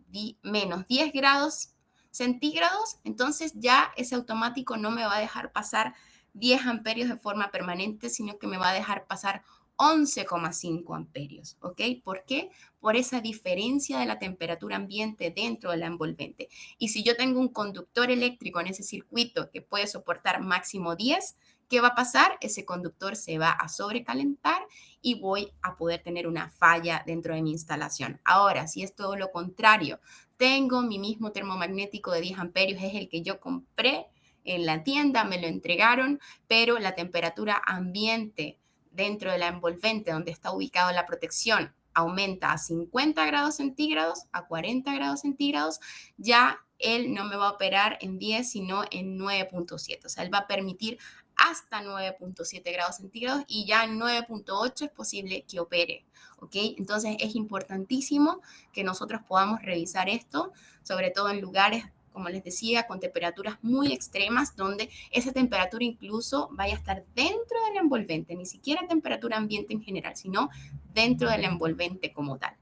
menos 10 grados centígrados, entonces ya ese automático no me va a dejar pasar 10 amperios de forma permanente, sino que me va a dejar pasar 11,5 amperios, ¿ok? ¿Por qué? Por esa diferencia de la temperatura ambiente dentro de la envolvente. Y si yo tengo un conductor eléctrico en ese circuito que puede soportar máximo 10, ¿qué va a pasar? Ese conductor se va a sobrecalentar y voy a poder tener una falla dentro de mi instalación. Ahora, si es todo lo contrario, tengo mi mismo termomagnético de 10 amperios, es el que yo compré en la tienda, me lo entregaron, pero la temperatura ambiente dentro de la envolvente donde está ubicada la protección aumenta a 50 grados centígrados, a 40 grados centígrados, ya él no me va a operar en 10, sino en 9,7. O sea, él va a permitir hasta 9,7 grados centígrados y ya en 9,8 es posible que opere. ¿Ok? Entonces es importantísimo que nosotros podamos revisar esto, sobre todo en lugares, como les decía, con temperaturas muy extremas, donde esa temperatura incluso vaya a estar dentro del envolvente, ni siquiera temperatura ambiente en general, sino dentro del envolvente como tal.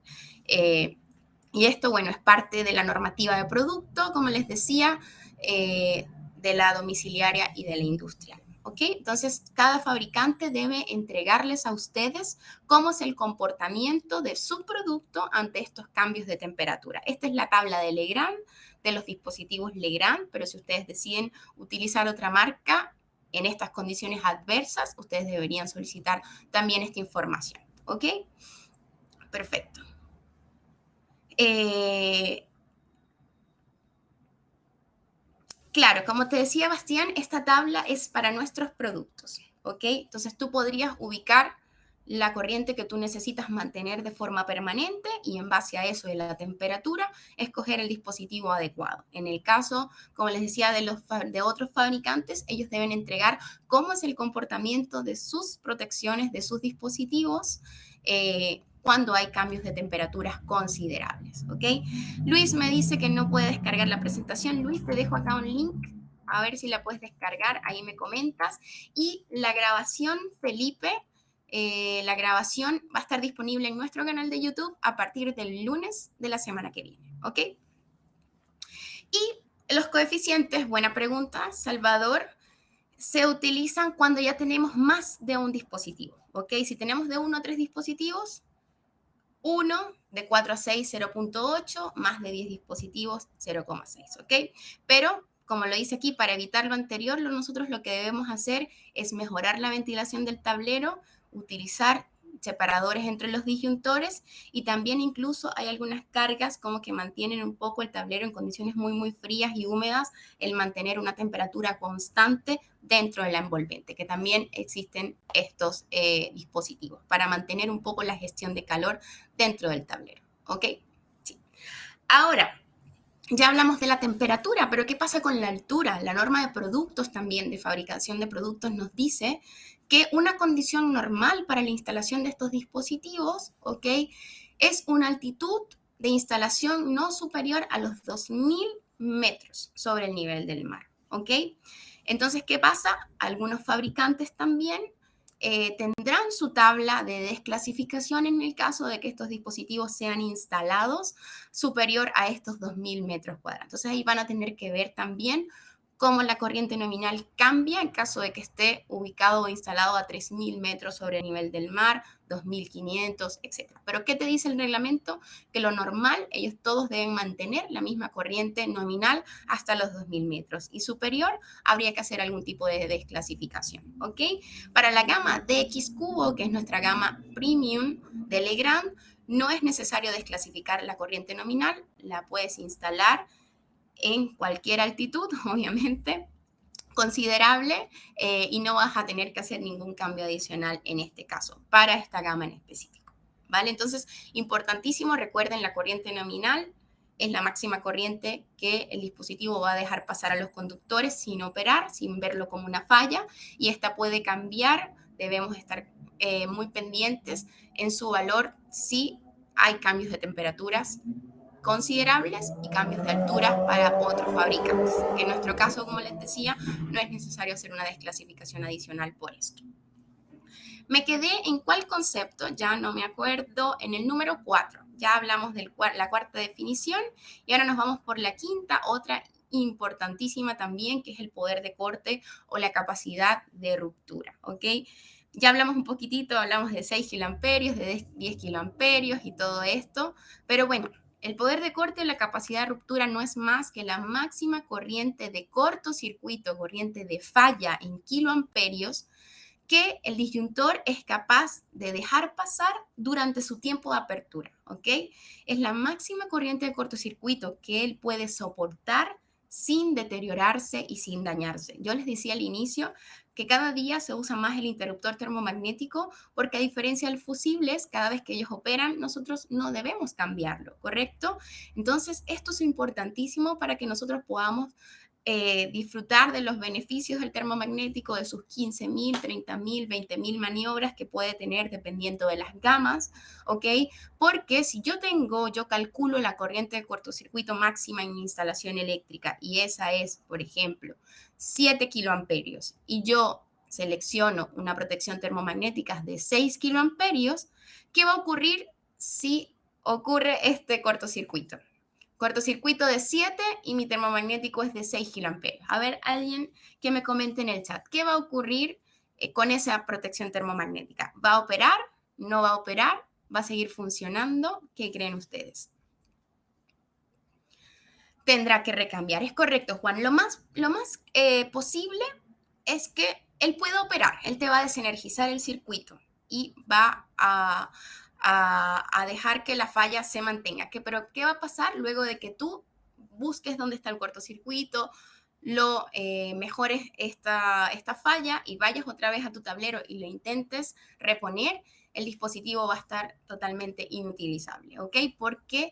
Y esto, bueno, es parte de la normativa de producto, como les decía, de la domiciliaria y de la industrial. ¿Ok? Entonces, cada fabricante debe entregarles a ustedes cómo es el comportamiento de su producto ante estos cambios de temperatura. Esta es la tabla de Legrand, de los dispositivos Legrand, pero si ustedes deciden utilizar otra marca en estas condiciones adversas, ustedes deberían solicitar también esta información. ¿Ok? Perfecto. Claro, como te decía Bastián, esta tabla es para nuestros productos, ¿ok? Entonces tú podrías ubicar la corriente que tú necesitas mantener de forma permanente y en base a eso de la temperatura, escoger el dispositivo adecuado. En el caso, como les decía, de otros fabricantes, ellos deben entregar cómo es el comportamiento de sus protecciones, de sus dispositivos, cuando hay cambios de temperaturas considerables, ¿ok? Luis me dice que no puede descargar la presentación. Luis, te dejo acá un link, a ver si la puedes descargar, ahí me comentas. Y la grabación, Felipe, la grabación va a estar disponible en nuestro canal de YouTube a partir del lunes de la semana que viene, ¿ok? Y los coeficientes, buena pregunta, Salvador, se utilizan cuando ya tenemos más de un dispositivo, ¿ok? Si tenemos de 1 a 3 dispositivos, 1, de 4 a 6, 0,8, más de 10 dispositivos, 0,6, ¿ok? Pero, como lo dice aquí, para evitar lo anterior, nosotros lo que debemos hacer es mejorar la ventilación del tablero, utilizar separadores entre los disyuntores y también incluso hay algunas cargas como que mantienen un poco el tablero en condiciones muy frías y húmedas, el mantener una temperatura constante dentro de la envolvente, que también existen estos dispositivos para mantener un poco la gestión de calor dentro del tablero, ¿ok? Sí. Ahora, ya hablamos de la temperatura, pero ¿qué pasa con la altura? La norma de productos también, de fabricación de productos, nos dice que una condición normal para la instalación de estos dispositivos, ¿ok? Es una altitud de instalación no superior a los 2000 metros sobre el nivel del mar, ¿ok? Entonces, ¿qué pasa? Algunos fabricantes también tendrán su tabla de desclasificación en el caso de que estos dispositivos sean instalados superior a estos 2000 metros cuadrados. Entonces ahí van a tener que ver también cómo la corriente nominal cambia en caso de que esté ubicado o instalado a 3000 metros sobre el nivel del mar, 2500, etc. Pero ¿qué te dice el reglamento? Que lo normal, ellos todos deben mantener la misma corriente nominal hasta los 2000 metros y superior habría que hacer algún tipo de desclasificación, ¿ok? Para la gama DX Cubo, que es nuestra gama premium de Legrand, no es necesario desclasificar la corriente nominal, la puedes instalar en cualquier altitud, obviamente, considerable, y no vas a tener que hacer ningún cambio adicional en este caso, para esta gama en específico, ¿vale? Entonces, importantísimo, recuerden, la corriente nominal es la máxima corriente que el dispositivo va a dejar pasar a los conductores sin operar, sin verlo como una falla, y esta puede cambiar, debemos estar muy pendientes en su valor si hay cambios de temperaturas considerables y cambios de altura para otros fabricantes, que en nuestro caso, como les decía, no es necesario hacer una desclasificación adicional por esto. Me quedé en cuál concepto, ya no me acuerdo, en el número 4. Ya hablamos de la cuarta definición y ahora nos vamos por la quinta, otra importantísima también, que es el poder de corte o la capacidad de ruptura, ¿ok? Ya hablamos un poquitito, hablamos de 6 kiloamperios, de 10 kiloamperios y todo esto, pero bueno, el poder de corte o la capacidad de ruptura no es más que la máxima corriente de cortocircuito, corriente de falla en kiloamperios, que el disyuntor es capaz de dejar pasar durante su tiempo de apertura, ¿ok? Es la máxima corriente de cortocircuito que él puede soportar sin deteriorarse y sin dañarse. Yo les decía al inicio que cada día se usa más el interruptor termomagnético porque a diferencia de fusibles, cada vez que ellos operan, nosotros no debemos cambiarlo, ¿correcto? Entonces, esto es importantísimo para que nosotros podamos disfrutar de los beneficios del termomagnético, de sus 15.000, 30.000, 20.000 maniobras que puede tener dependiendo de las gamas, ¿ok? Porque si yo calculo la corriente de cortocircuito máxima en mi instalación eléctrica y esa es, por ejemplo, 7 kiloamperios y yo selecciono una protección termomagnética de 6 kiloamperios, ¿qué va a ocurrir si ocurre este cortocircuito? Cortocircuito de 7 y mi termomagnético es de 6 kiloamperios. A ver, alguien que me comente en el chat, ¿qué va a ocurrir con esa protección termomagnética? ¿Va a operar? ¿No va a operar? ¿Va a seguir funcionando? ¿Qué creen ustedes? Tendrá que recambiar. Es correcto, Juan. Lo más posible es que él pueda operar. Él te va a desenergizar el circuito y va a dejar que la falla se mantenga. Pero ¿qué va a pasar luego de que tú busques dónde está el cortocircuito, lo mejores esta falla y vayas otra vez a tu tablero y lo intentes reponer? El dispositivo va a estar totalmente inutilizable, ¿ok? Porque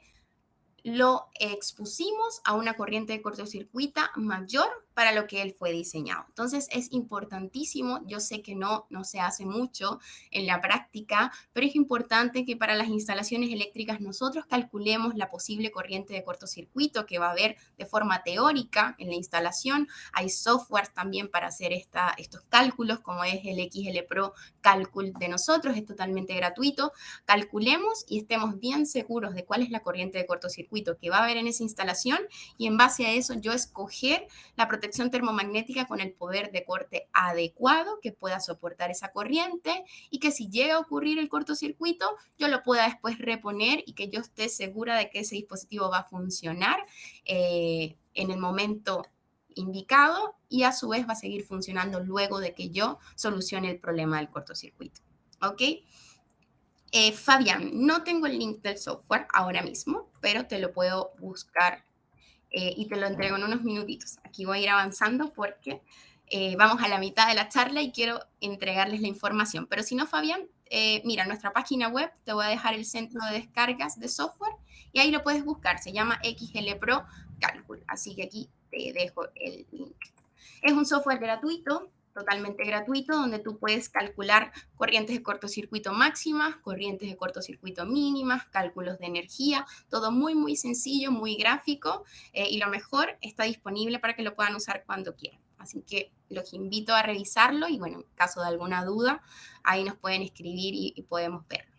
lo expusimos a una corriente de cortocircuito mayor para lo que él fue diseñado. Entonces es importantísimo, yo sé que no se hace mucho en la práctica, pero es importante que para las instalaciones eléctricas nosotros calculemos la posible corriente de cortocircuito que va a haber de forma teórica en la instalación. Hay software también para hacer estos cálculos, como es el XL Pro Calcul de nosotros, es totalmente gratuito. Calculemos y estemos bien seguros de cuál es la corriente de cortocircuito que va a haber en esa instalación y en base a eso yo escoger la protección termomagnética con el poder de corte adecuado que pueda soportar esa corriente y que si llega a ocurrir el cortocircuito yo lo pueda después reponer y que yo esté segura de que ese dispositivo va a funcionar en el momento indicado y a su vez va a seguir funcionando luego de que yo solucione el problema del cortocircuito. ¿Ok? Fabián, no tengo el link del software ahora mismo, pero te lo puedo buscar y te lo entrego en unos minutitos. Aquí voy a ir avanzando porque vamos a la mitad de la charla y quiero entregarles la información. Pero si no, Fabián, mira, nuestra página web, te voy a dejar el centro de descargas de software y ahí lo puedes buscar. Se llama XL Pro Calcul. Así que aquí te dejo el link. Es un software gratuito, totalmente gratuito, donde tú puedes calcular corrientes de cortocircuito máximas, corrientes de cortocircuito mínimas, cálculos de energía, todo muy, muy sencillo, muy gráfico y lo mejor, está disponible para que lo puedan usar cuando quieran. Así que los invito a revisarlo y bueno, en caso de alguna duda, ahí nos pueden escribir y podemos verlo.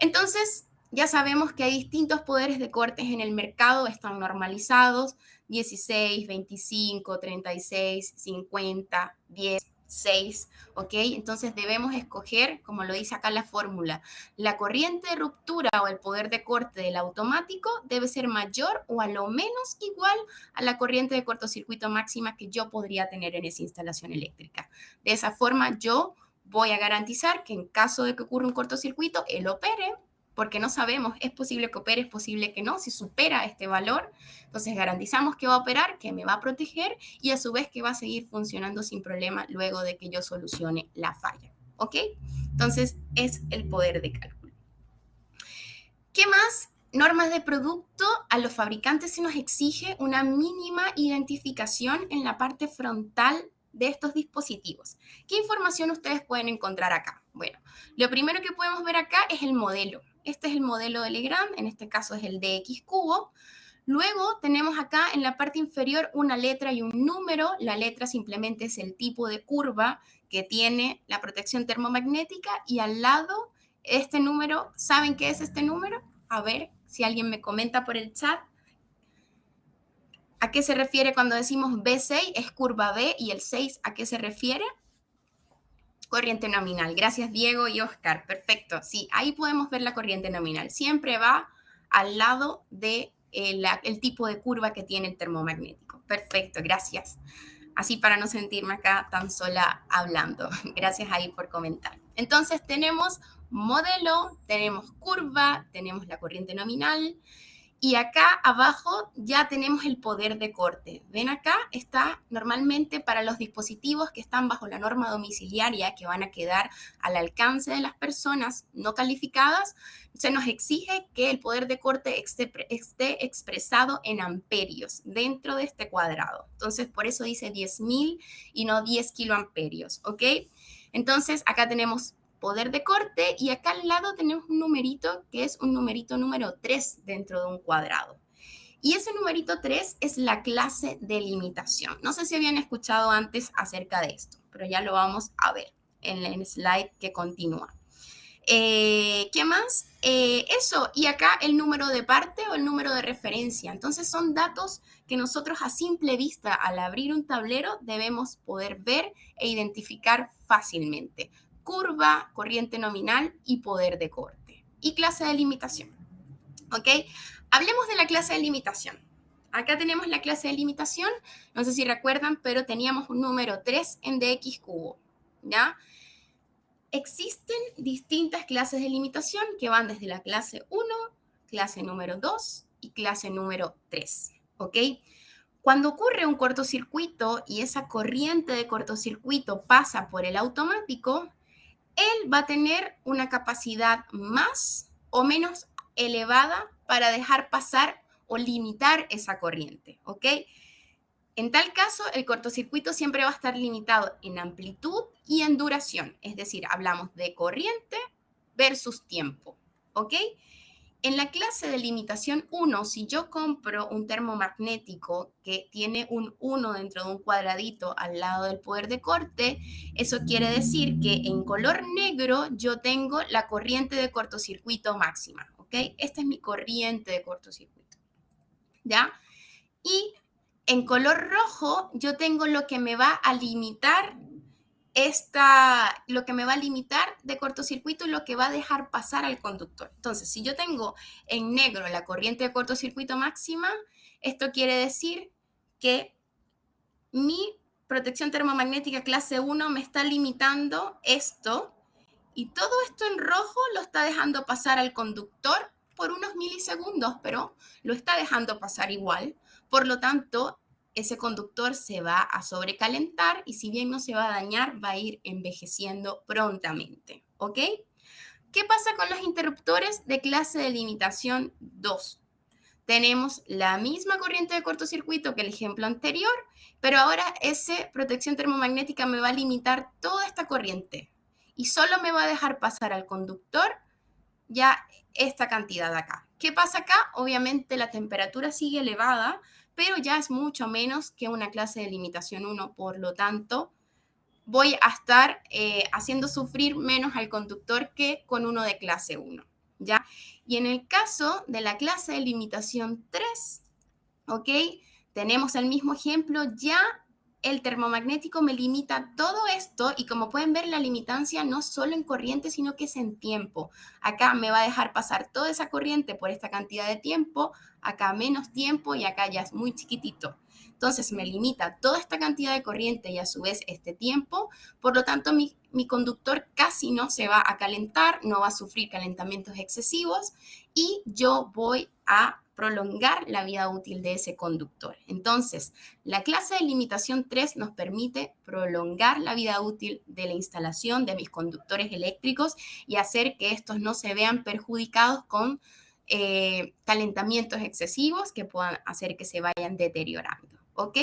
Entonces, ya sabemos que hay distintos poderes de cortes en el mercado, están normalizados, 16, 25, 36, 50, 10, 6, ¿ok? Entonces debemos escoger, como lo dice acá la fórmula, la corriente de ruptura o el poder de corte del automático debe ser mayor o a lo menos igual a la corriente de cortocircuito máxima que yo podría tener en esa instalación eléctrica. De esa forma yo voy a garantizar que en caso de que ocurra un cortocircuito, él opere, porque no sabemos, es posible que opere, es posible que no, si supera este valor, entonces garantizamos que va a operar, que me va a proteger y a su vez que va a seguir funcionando sin problema luego de que yo solucione la falla, ¿ok? Entonces es el poder de cálculo. ¿Qué más? Normas de producto, a los fabricantes se nos exige una mínima identificación en la parte frontal de estos dispositivos. ¿Qué información ustedes pueden encontrar acá? Bueno, lo primero que podemos ver acá es el modelo. Este es el modelo de Legrand, en este caso es el DX cubo. Luego tenemos acá en la parte inferior una letra y un número. La letra simplemente es el tipo de curva que tiene la protección termomagnética y al lado este número, ¿saben qué es este número? A ver si alguien me comenta por el chat. ¿A qué se refiere cuando decimos B6? Es curva B y el 6, ¿a qué se refiere? Corriente nominal. Gracias Diego y Oscar. Perfecto. Sí, ahí podemos ver la corriente nominal. Siempre va al lado de el tipo de curva que tiene el termomagnético. Perfecto, gracias. Así para no sentirme acá tan sola hablando. Gracias ahí por comentar. Entonces tenemos modelo, tenemos curva, tenemos la corriente nominal, y acá abajo ya tenemos el poder de corte. Ven acá, está normalmente para los dispositivos que están bajo la norma domiciliaria, que van a quedar al alcance de las personas no calificadas, se nos exige que el poder de corte esté expresado en amperios dentro de este cuadrado. Entonces, por eso dice 10.000 y no 10 kiloamperios, ¿ok? Entonces, acá tenemos poder de corte y acá al lado tenemos un numerito que es un numerito número 3 dentro de un cuadrado. Y ese numerito 3 es la clase de limitación. No sé si habían escuchado antes acerca de esto, pero ya lo vamos a ver en el slide que continúa. ¿Qué más? Eso, y acá el número de parte o el número de referencia. Entonces son datos que nosotros a simple vista, al abrir un tablero, debemos poder ver e identificar fácilmente. Curva, corriente nominal y poder de corte. Y clase de limitación. ¿Ok? Hablemos de la clase de limitación. Acá tenemos la clase de limitación, no sé si recuerdan, pero teníamos un número 3 en dx cubo, ¿ya? Existen distintas clases de limitación que van desde la clase 1, clase número 2 y clase número 3, ¿ok? Cuando ocurre un cortocircuito y esa corriente de cortocircuito pasa por el automático, él va a tener una capacidad más o menos elevada para dejar pasar o limitar esa corriente, ¿ok? En tal caso, el cortocircuito siempre va a estar limitado en amplitud y en duración, es decir, hablamos de corriente versus tiempo, ¿ok? En la clase de limitación 1, si yo compro un termomagnético que tiene un 1 dentro de un cuadradito al lado del poder de corte, eso quiere decir que en color negro yo tengo la corriente de cortocircuito máxima, ¿ok? Esta es mi corriente de cortocircuito, ¿ya? Y en color rojo yo tengo lo que me va a limitar lo que me va a limitar de cortocircuito y lo que va a dejar pasar al conductor. Entonces, si yo tengo en negro la corriente de cortocircuito máxima, esto quiere decir que mi protección termomagnética clase 1 me está limitando esto Y todo esto en rojo lo está dejando pasar al conductor por unos milisegundos, pero lo está dejando pasar igual. Por lo tanto, ese conductor se va a sobrecalentar y si bien no se va a dañar, va a ir envejeciendo prontamente. ¿Ok? ¿Qué pasa con los interruptores de clase de limitación 2? Tenemos la misma corriente de cortocircuito que el ejemplo anterior, pero ahora esa protección termomagnética me va a limitar toda esta corriente y solo me va a dejar pasar al conductor ya esta cantidad de acá. ¿Qué pasa acá? Obviamente la temperatura sigue elevada, pero ya es mucho menos que una clase de limitación 1, por lo tanto voy a estar haciendo sufrir menos al conductor que con uno de clase 1, ¿ya? Y en el caso de la clase de limitación 3, ¿ok? Tenemos el mismo ejemplo, ya el termomagnético me limita todo esto y como pueden ver la limitancia no solo en corriente sino que es en tiempo. Acá me va a dejar pasar toda esa corriente por esta cantidad de tiempo, acá menos tiempo y acá ya es muy chiquitito. Entonces me limita toda esta cantidad de corriente y a su vez este tiempo, por lo tanto mi conductor casi no se va a calentar, no va a sufrir calentamientos excesivos y yo voy a prolongar la vida útil de ese conductor. Entonces, la clase de limitación 3 nos permite prolongar la vida útil de la instalación de mis conductores eléctricos y hacer que estos no se vean perjudicados con calentamientos excesivos que puedan hacer que se vayan deteriorando. ¿Ok?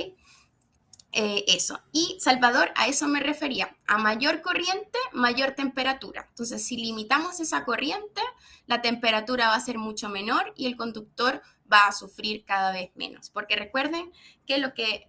Eso. Y Salvador, a eso me refería. A mayor corriente, mayor temperatura. Entonces, si limitamos esa corriente, la temperatura va a ser mucho menor y el conductor va a sufrir cada vez menos. Porque recuerden que lo que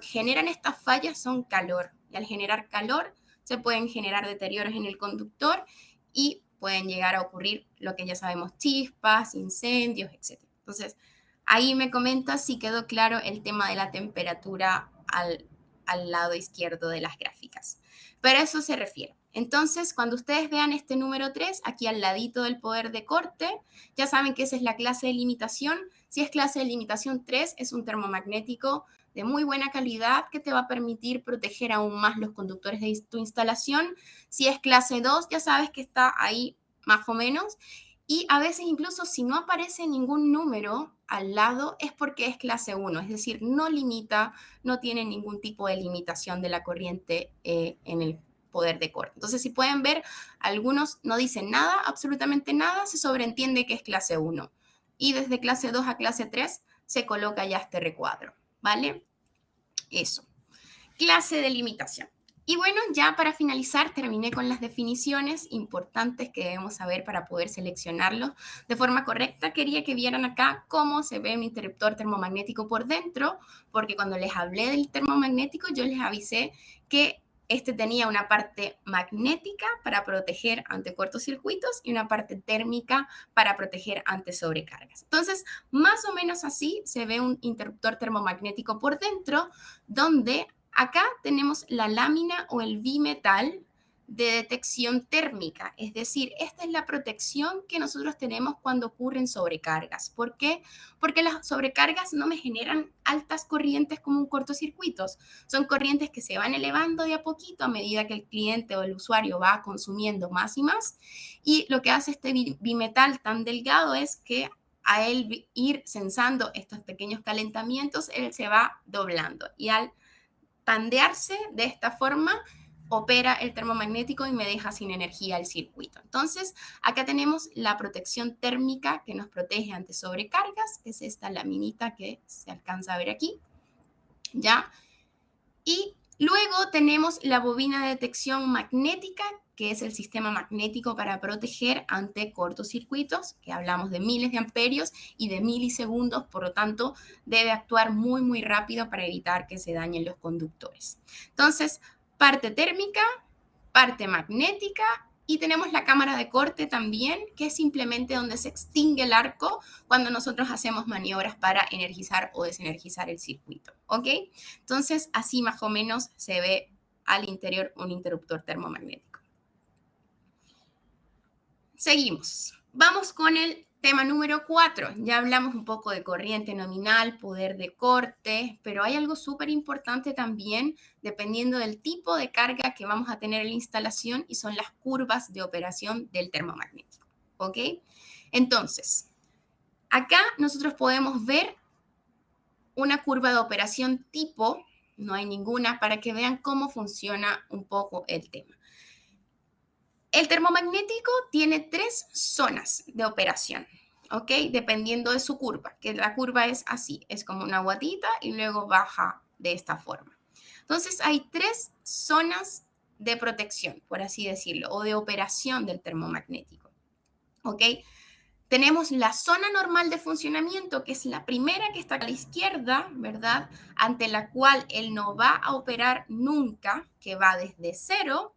generan estas fallas son calor. Y al generar calor, se pueden generar deterioros en el conductor y pueden llegar a ocurrir lo que ya sabemos, chispas, incendios, etc. Entonces, ahí me comenta si quedó claro el tema de la temperatura al lado izquierdo de las gráficas. Pero a eso se refiere. Entonces, cuando ustedes vean este número 3, aquí al ladito del poder de corte, ya saben que esa es la clase de limitación. Si es clase de limitación 3, es un termomagnético de muy buena calidad que te va a permitir proteger aún más los conductores de tu instalación. Si es clase 2, ya sabes que está ahí más o menos. Y a veces incluso si no aparece ningún número al lado es porque es clase 1, es decir, no limita, no tiene ningún tipo de limitación de la corriente en el poder de corte. Entonces, si pueden ver, algunos no dicen nada, absolutamente nada, se sobreentiende que es clase 1. Y desde clase 2 a clase 3 se coloca ya este recuadro, ¿vale? Eso. Clase de limitación. Y bueno, ya para finalizar, terminé con las definiciones importantes que debemos saber para poder seleccionarlos de forma correcta. Quería que vieran acá cómo se ve un interruptor termomagnético por dentro, porque cuando les hablé del termomagnético, yo les avisé que este tenía una parte magnética para proteger ante cortocircuitos y una parte térmica para proteger ante sobrecargas. Entonces, más o menos así se ve un interruptor termomagnético por dentro, donde acá tenemos la lámina o el bimetal de detección térmica, es decir, esta es la protección que nosotros tenemos cuando ocurren sobrecargas. ¿Por qué? Porque las sobrecargas no me generan altas corrientes como un cortocircuito, son corrientes que se van elevando de a poquito a medida que el cliente o el usuario va consumiendo más y lo que hace este bimetal tan delgado es que a él ir sensando estos pequeños calentamientos, él se va doblando y al pandearse de esta forma, opera el termomagnético y me deja sin energía el circuito. Entonces, acá tenemos la protección térmica que nos protege ante sobrecargas, que es esta laminita que se alcanza a ver aquí, ¿ya? Y luego tenemos la bobina de detección magnética, que es el sistema magnético para proteger ante cortocircuitos, que hablamos de miles de amperios y de milisegundos, por lo tanto, debe actuar muy, muy rápido para evitar que se dañen los conductores. Entonces, parte térmica, parte magnética y tenemos la cámara de corte también, que es simplemente donde se extingue el arco cuando nosotros hacemos maniobras para energizar o desenergizar el circuito, ¿ok? Entonces, así más o menos se ve al interior un interruptor termomagnético. Seguimos. Vamos con el Tema número 4, ya hablamos un poco de corriente nominal, poder de corte, pero hay algo súper importante también dependiendo del tipo de carga que vamos a tener en la instalación y son las curvas de operación del termomagnético, ¿ok? Entonces, acá nosotros podemos ver una curva de operación tipo, no hay ninguna, para que vean cómo funciona un poco el tema. El termomagnético tiene 3 zonas de operación, ¿ok? Dependiendo de su curva, que la curva es así, es como una guatita y luego baja de esta forma. Entonces hay 3 zonas de protección, por así decirlo, o de operación del termomagnético, ¿ok? Tenemos la zona normal de funcionamiento, que es la primera que está a la izquierda, ¿verdad? Ante la cual él no va a operar nunca, que va desde cero,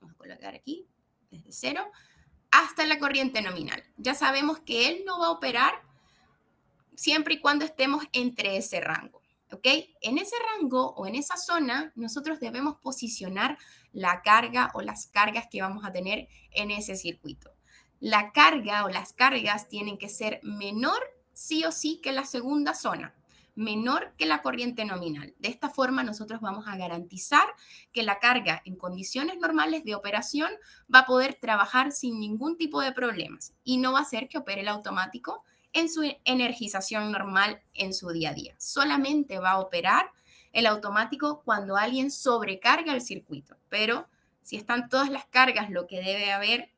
vamos a colocar aquí, desde cero, hasta la corriente nominal. Ya sabemos que él no va a operar siempre y cuando estemos entre ese rango. ¿Ok? En ese rango o en esa zona, nosotros debemos posicionar la carga o las cargas que vamos a tener en ese circuito. La carga o las cargas tienen que ser menor sí o sí que la segunda zona, menor que la corriente nominal. De esta forma, nosotros vamos a garantizar que la carga en condiciones normales de operación va a poder trabajar sin ningún tipo de problemas y no va a hacer que opere el automático en su energización normal en su día a día. Solamente va a operar el automático cuando alguien sobrecarga el circuito, pero si están todas las cargas, lo que debe haber,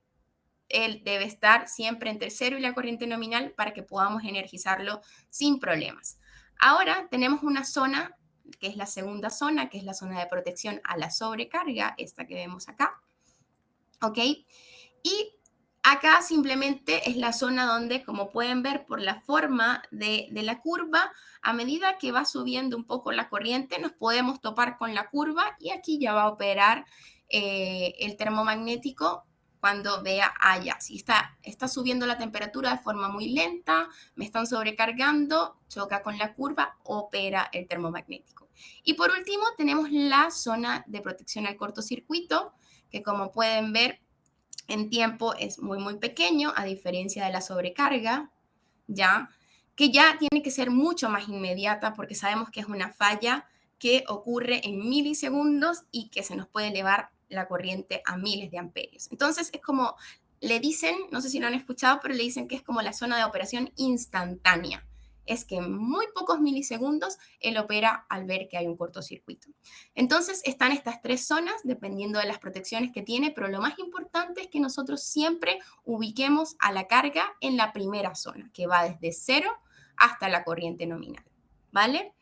él debe estar siempre entre cero y la corriente nominal para que podamos energizarlo sin problemas. Ahora tenemos una zona, que es la segunda zona, que es la zona de protección a la sobrecarga, esta que vemos acá, ¿ok? Y acá simplemente es la zona donde, como pueden ver por la forma de la curva, a medida que va subiendo un poco la corriente, nos podemos topar con la curva y aquí ya va a operar el termomagnético cuando vea, ya, si está subiendo la temperatura de forma muy lenta, me están sobrecargando, choca con la curva, opera el termomagnético. Y por último, tenemos la zona de protección al cortocircuito, que como pueden ver, en tiempo es muy, muy pequeño, a diferencia de la sobrecarga, ¿ya? Que ya tiene que ser mucho más inmediata porque sabemos que es una falla que ocurre en milisegundos y que se nos puede elevar la corriente a miles de amperios. Entonces es como, le dicen, no sé si lo han escuchado, pero le dicen que es como la zona de operación instantánea. Es que en muy pocos milisegundos él opera al ver que hay un cortocircuito. Entonces están estas 3 zonas dependiendo de las protecciones que tiene, pero lo más importante es que nosotros siempre ubiquemos a la carga en la primera zona, que va desde cero hasta la corriente nominal, ¿vale?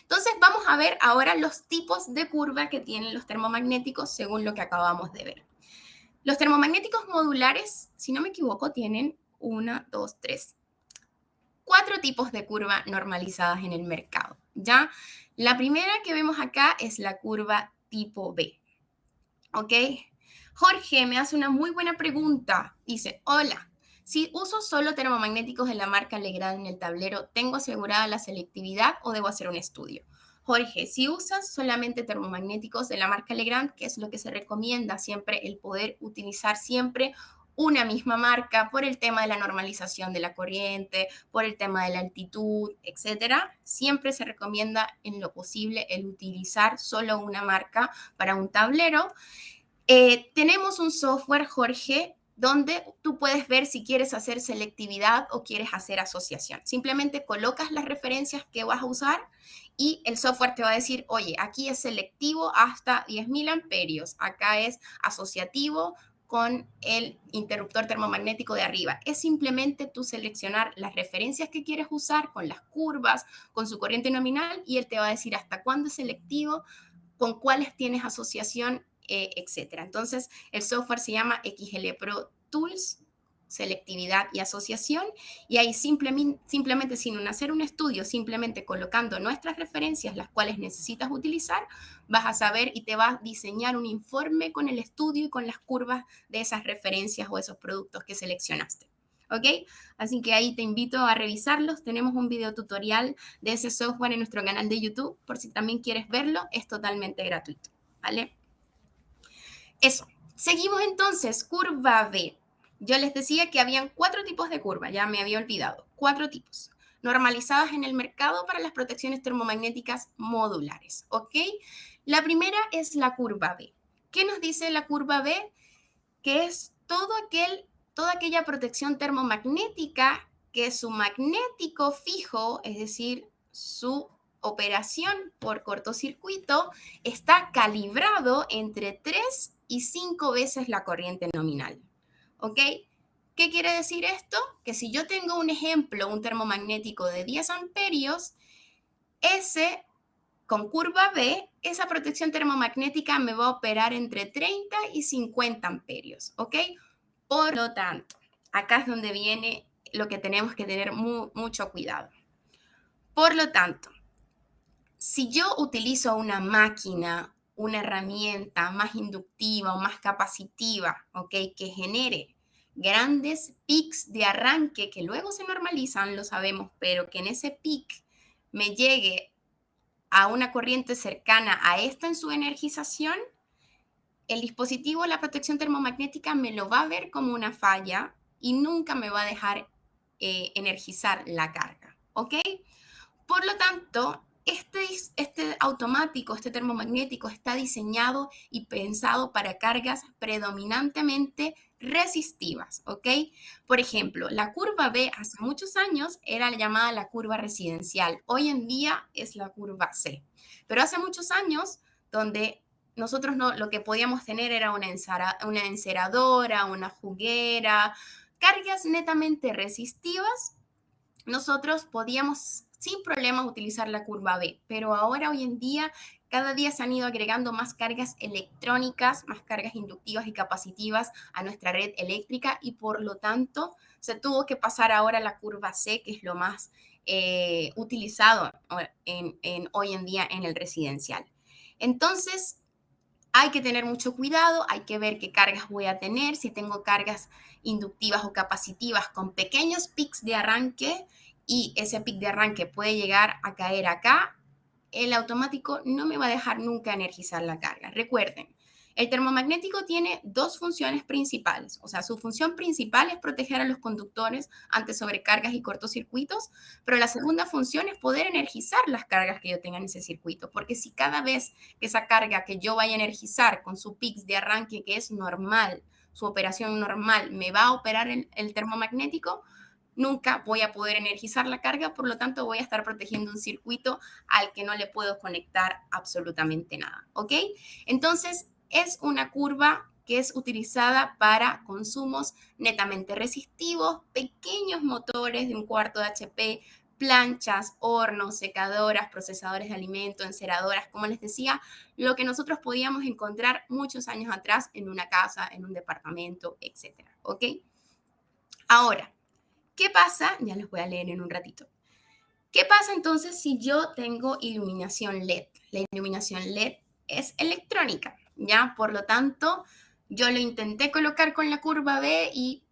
Entonces vamos a ver ahora los tipos de curva que tienen los termomagnéticos según lo que acabamos de ver. Los termomagnéticos modulares, si no me equivoco, tienen 1, 2, 3, 4 tipos de curva normalizadas en el mercado, ¿ya? La primera que vemos acá es la curva tipo B, ¿ok? Jorge me hace una muy buena pregunta. Dice, hola, si uso solo termomagnéticos de la marca Legrand en el tablero, ¿tengo asegurada la selectividad o debo hacer un estudio? Jorge, si usas solamente termomagnéticos de la marca Legrand, que es lo que se recomienda siempre, el poder utilizar siempre una misma marca por el tema de la normalización de la corriente, por el tema de la altitud, etcétera, siempre se recomienda en lo posible el utilizar solo una marca para un tablero. Tenemos un software, Jorge, donde tú puedes ver si quieres hacer selectividad o quieres hacer asociación. Simplemente colocas las referencias que vas a usar y el software te va a decir, oye, aquí es selectivo hasta 10.000 amperios, acá es asociativo con el interruptor termomagnético de arriba. Es simplemente tú seleccionar las referencias que quieres usar con las curvas, con su corriente nominal y él te va a decir hasta cuándo es selectivo, con cuáles tienes asociación, etcétera. Entonces, el software se llama XL Pro Tools, selectividad y asociación, y ahí simplemente sin hacer un estudio, simplemente colocando nuestras referencias, las cuales necesitas utilizar, vas a saber y te va a diseñar un informe con el estudio y con las curvas de esas referencias o esos productos que seleccionaste. ¿Ok? Así que ahí te invito a revisarlos. Tenemos un video tutorial de ese software en nuestro canal de YouTube, por si también quieres verlo, es totalmente gratuito, ¿vale? Eso. Seguimos entonces, curva B. Yo les decía que habían 4 tipos de curva, ya me había olvidado, 4 tipos, normalizadas en el mercado para las protecciones termomagnéticas modulares, ¿ok? La primera es la curva B. ¿Qué nos dice la curva B? Que es toda aquella protección termomagnética que su magnético fijo, es decir, su operación por cortocircuito, está calibrado entre 3 y 5 veces la corriente nominal. ¿Ok? ¿Qué quiere decir esto? Que si yo tengo un ejemplo, un termomagnético de 10 amperios, ese con curva B, esa protección termomagnética me va a operar entre 30 y 50 amperios, ¿ok? Por lo tanto, acá es donde viene lo que tenemos que tener mucho cuidado. Por lo tanto, si yo utilizo una máquina, una herramienta más inductiva o más capacitiva, ¿ok? Que genere grandes pics de arranque que luego se normalizan, lo sabemos, pero que en ese pic me llegue a una corriente cercana a esta en su energización, el dispositivo, la protección termomagnética, me lo va a ver como una falla y nunca me va a dejar energizar la carga, ¿ok? Por lo tanto, este automático, este termomagnético está diseñado y pensado para cargas predominantemente resistivas, ¿ok? Por ejemplo, la curva B hace muchos años era llamada la curva residencial, hoy en día es la curva C, pero hace muchos años donde nosotros no, lo que podíamos tener era una enceradora, una juguera, cargas netamente resistivas, nosotros podíamos sin problemas utilizar la curva B, pero ahora hoy en día cada día se han ido agregando más cargas electrónicas, más cargas inductivas y capacitivas a nuestra red eléctrica y por lo tanto se tuvo que pasar ahora a la curva C, que es lo más utilizado hoy en día en el residencial. Entonces, hay que tener mucho cuidado, hay que ver qué cargas voy a tener, si tengo cargas inductivas o capacitivas con pequeños pics de arranque y ese pic de arranque puede llegar a caer acá, el automático no me va a dejar nunca energizar la carga. Recuerden, el termomagnético tiene 2 funciones principales, o sea, su función principal es proteger a los conductores ante sobrecargas y cortocircuitos, pero la segunda función es poder energizar las cargas que yo tenga en ese circuito, porque si cada vez que esa carga que yo vaya a energizar con su pic de arranque que es normal, su operación normal, me va a operar el termomagnético, nunca voy a poder energizar la carga, por lo tanto voy a estar protegiendo un circuito al que no le puedo conectar absolutamente nada, ¿ok? Entonces, es una curva que es utilizada para consumos netamente resistivos, pequeños motores de 1/4 de HP, planchas, hornos, secadoras, procesadores de alimentos, enceradoras, como les decía, lo que nosotros podíamos encontrar muchos años atrás en una casa, en un departamento, etcétera, ¿ok? Ahora, ¿qué pasa? Ya les voy a leer en un ratito. ¿Qué pasa entonces si yo tengo iluminación LED? La iluminación LED es electrónica, ¿ya? Por lo tanto, yo lo intenté colocar con la curva B y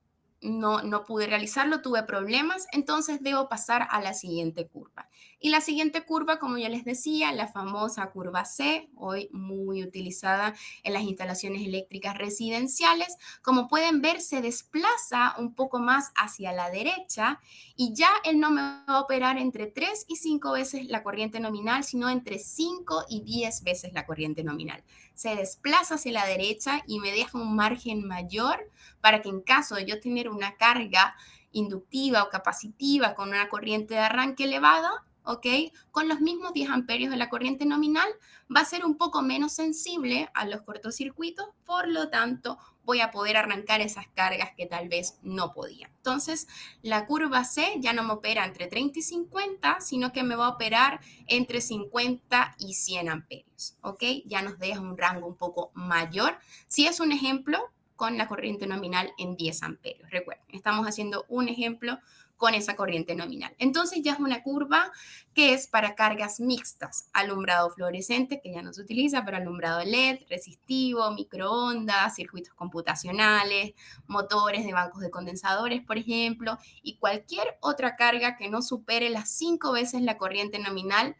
no pude realizarlo, tuve problemas, entonces debo pasar a la siguiente curva. Y la siguiente curva, como yo les decía, la famosa curva C, hoy muy utilizada en las instalaciones eléctricas residenciales, como pueden ver, se desplaza un poco más hacia la derecha y ya él no me va a operar entre 3 y 5 veces la corriente nominal, sino entre 5 y 10 veces la corriente nominal. Se desplaza hacia la derecha y me deja un margen mayor para que en caso de yo tener una carga inductiva o capacitiva con una corriente de arranque elevada, ¿ok? Con los mismos 10 amperios de la corriente nominal, va a ser un poco menos sensible a los cortocircuitos, por lo tanto, voy a poder arrancar esas cargas que tal vez no podía. Entonces, la curva C ya no me opera entre 30 y 50, sino que me va a operar entre 50 y 100 amperios, ¿ok? Ya nos deja un rango un poco mayor. Si es un ejemplo, con la corriente nominal en 10 amperios. Recuerden, estamos haciendo un ejemplo con esa corriente nominal. Entonces ya es una curva que es para cargas mixtas, alumbrado fluorescente, que ya no se utiliza, pero alumbrado LED, resistivo, microondas, circuitos computacionales, motores de bancos de condensadores, por ejemplo, y cualquier otra carga que no supere las 5 veces la corriente nominal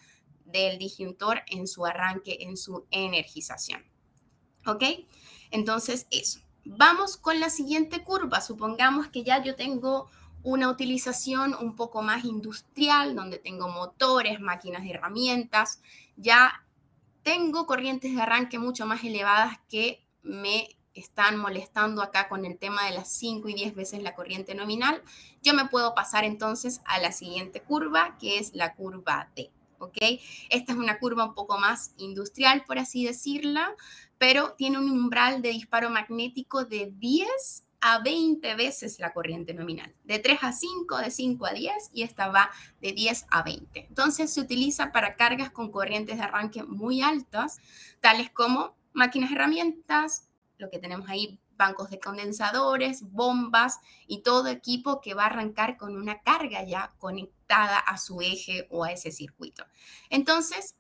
del disyuntor en su arranque, en su energización. ¿Ok? Entonces, eso. Vamos con la siguiente curva. Supongamos que ya yo tengo una utilización un poco más industrial, donde tengo motores, máquinas y herramientas. Ya tengo corrientes de arranque mucho más elevadas que me están molestando acá con el tema de las 5 y 10 veces la corriente nominal. Yo me puedo pasar entonces a la siguiente curva, que es la curva D. ¿Ok? Esta es una curva un poco más industrial, por así decirla, pero tiene un umbral de disparo magnético de 10 a 20 veces la corriente nominal, de 3 a 5, de 5 a 10, y esta va de 10 a 20. Entonces se utiliza para cargas con corrientes de arranque muy altas, tales como máquinas herramientas, lo que tenemos ahí, bancos de condensadores, bombas y todo equipo que va a arrancar con una carga ya conectada a su eje o a ese circuito. Entonces,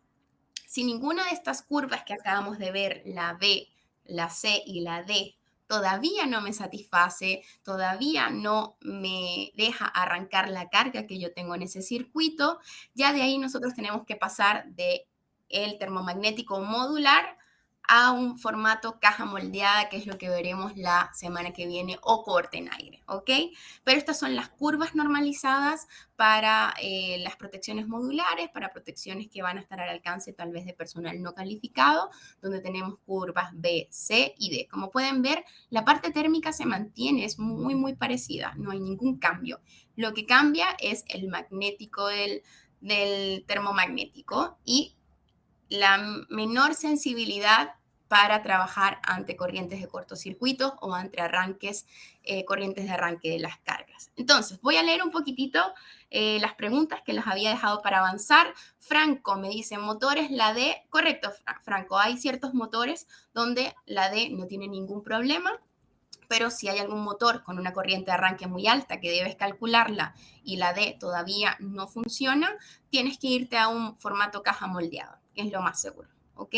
si ninguna de estas curvas que acabamos de ver, la B, la C y la D, todavía no me satisface, todavía no me deja arrancar la carga que yo tengo en ese circuito, ya de ahí nosotros tenemos que pasar de el termomagnético modular a un formato caja moldeada, que es lo que veremos la semana que viene, o corte en aire, ¿ok? Pero estas son las curvas normalizadas para las protecciones modulares, para protecciones que van a estar al alcance tal vez de personal no calificado, donde tenemos curvas B, C y D. Como pueden ver, la parte térmica se mantiene, es muy, muy parecida, no hay ningún cambio. Lo que cambia es el magnético del termomagnético y la menor sensibilidad para trabajar ante corrientes de cortocircuitos o ante arranques, corrientes de arranque de las cargas. Entonces, voy a leer un poquitito las preguntas que las había dejado para avanzar. Franco me dice, motores la D. Correcto, Franco, hay ciertos motores donde la D no tiene ningún problema, pero si hay algún motor con una corriente de arranque muy alta que debes calcularla y la D todavía no funciona, tienes que irte a un formato caja moldeado, que es lo más seguro, ¿ok?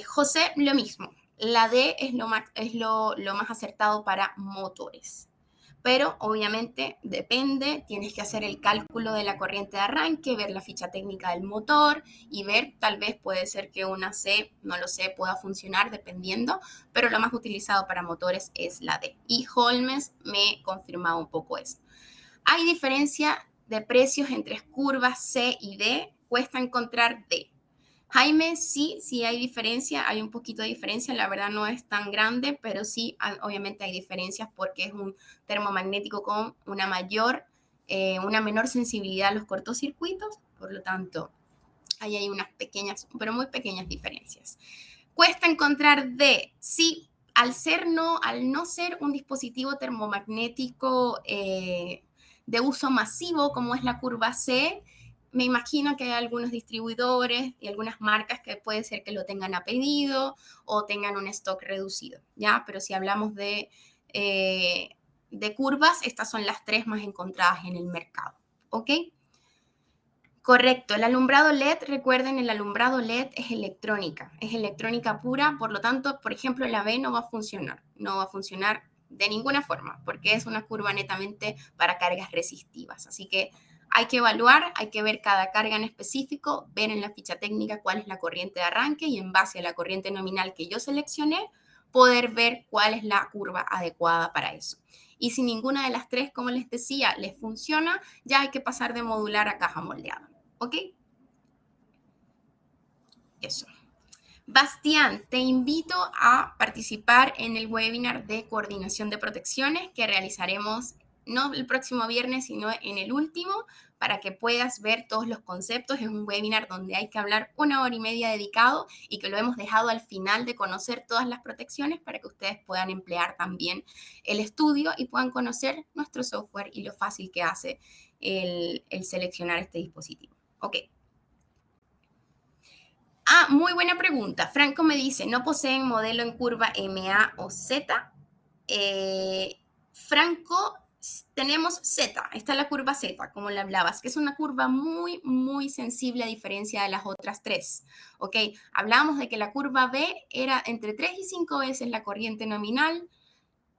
José, lo mismo. La D es lo más acertado para motores. Pero obviamente depende, tienes que hacer el cálculo de la corriente de arranque, ver la ficha técnica del motor y ver, tal vez puede ser que una C, no lo sé, pueda funcionar dependiendo, pero lo más utilizado para motores es la D. Y Holmes me confirmaba un poco eso. Hay diferencia de precios entre curvas C y D, cuesta encontrar D. Jaime, sí hay diferencia, hay un poquito de diferencia, la verdad no es tan grande, pero sí, obviamente hay diferencias porque es un termomagnético con una menor sensibilidad a los cortocircuitos, por lo tanto, ahí hay unas pequeñas, pero muy pequeñas diferencias. Cuesta encontrar D, sí, al no ser un dispositivo termomagnético de uso masivo como es la curva C, me imagino que hay algunos distribuidores y algunas marcas que puede ser que lo tengan a pedido o tengan un stock reducido, ¿ya? Pero si hablamos de curvas, estas son las tres más encontradas en el mercado, ¿ok? Correcto, el alumbrado LED, recuerden, el alumbrado LED es electrónica pura, por lo tanto, por ejemplo, la B no va a funcionar, no va a funcionar de ninguna forma, porque es una curva netamente para cargas resistivas. Así que hay que evaluar, hay que ver cada carga en específico, ver en la ficha técnica cuál es la corriente de arranque y en base a la corriente nominal que yo seleccioné, poder ver cuál es la curva adecuada para eso. Y si ninguna de las tres, como les decía, les funciona, ya hay que pasar de modular a caja moldeada. ¿Ok? Eso. Bastián, te invito a participar en el webinar de coordinación de protecciones que realizaremos no el próximo viernes, sino en el último, para que puedas ver todos los conceptos. Es un webinar donde hay que hablar 1 hora y media dedicado y que lo hemos dejado al final de conocer todas las protecciones para que ustedes puedan emplear también el estudio y puedan conocer nuestro software y lo fácil que hace el seleccionar este dispositivo. Ok. Muy buena pregunta. Franco me dice, ¿no poseen modelo en curva MA o Z? Franco, tenemos Z, está la curva Z, como le hablabas, que es una curva muy, muy sensible a diferencia de las otras tres. ¿Ok? Hablamos de que la curva B era entre 3 y 5 veces la corriente nominal,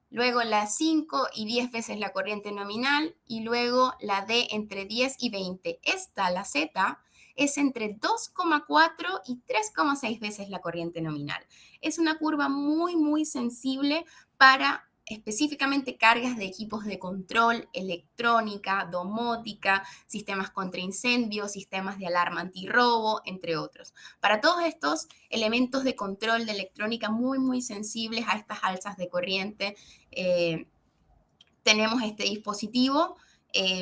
luego la 5 y 10 veces la corriente nominal y luego la D entre 10 y 20. Esta, la Z, es entre 2,4 y 3,6 veces la corriente nominal. Es una curva muy, muy sensible para específicamente cargas de equipos de control, electrónica, domótica, sistemas contra incendios, sistemas de alarma antirrobo, entre otros. Para todos estos elementos de control de electrónica muy, muy sensibles a estas alzas de corriente, tenemos este dispositivo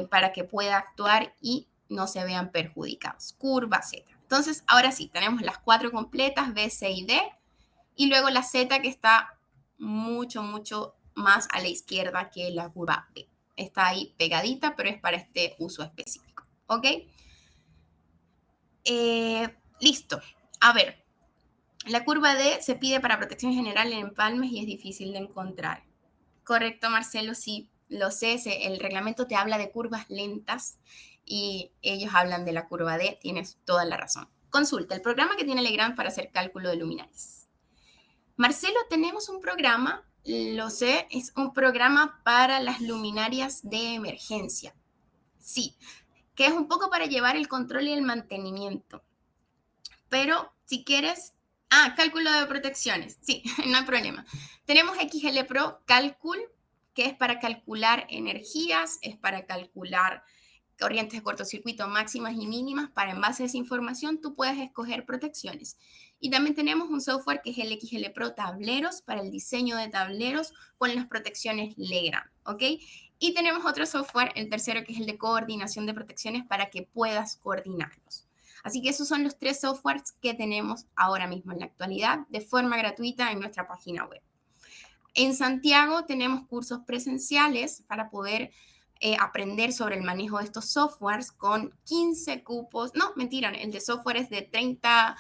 para que pueda actuar y no se vean perjudicados. Curva Z. Entonces, ahora sí, tenemos las 4 completas, B, C y D, y luego la Z que está mucho, mucho más a la izquierda que la curva B. Está ahí pegadita, pero es para este uso específico. ¿Ok? Listo. A ver, la curva D se pide para protección general en empalmes y es difícil de encontrar. Correcto, Marcelo, sí, lo sé, el reglamento te habla de curvas lentas y ellos hablan de la curva D, tienes toda la razón. Consulta, el programa que tiene Legrand para hacer cálculo de luminarias. Marcelo, tenemos un programa, lo sé, es un programa para las luminarias de emergencia. Sí, que es un poco para llevar el control y el mantenimiento. Pero si quieres, cálculo de protecciones, sí, no hay problema. Tenemos XL Pro Calcul, que es para calcular energías, es para calcular corrientes de cortocircuito máximas y mínimas. Para en base a esa información tú puedes escoger protecciones. Y también tenemos un software que es el XL Pro Tableros para el diseño de tableros con las protecciones Legrand, ¿ok? Y tenemos otro software, el tercero, que es el de coordinación de protecciones para que puedas coordinarlos. Así que esos son los 3 softwares que tenemos ahora mismo en la actualidad de forma gratuita en nuestra página web. En Santiago tenemos cursos presenciales para poder aprender sobre el manejo de estos softwares con 15 cupos. No, mentira, el de software es de 30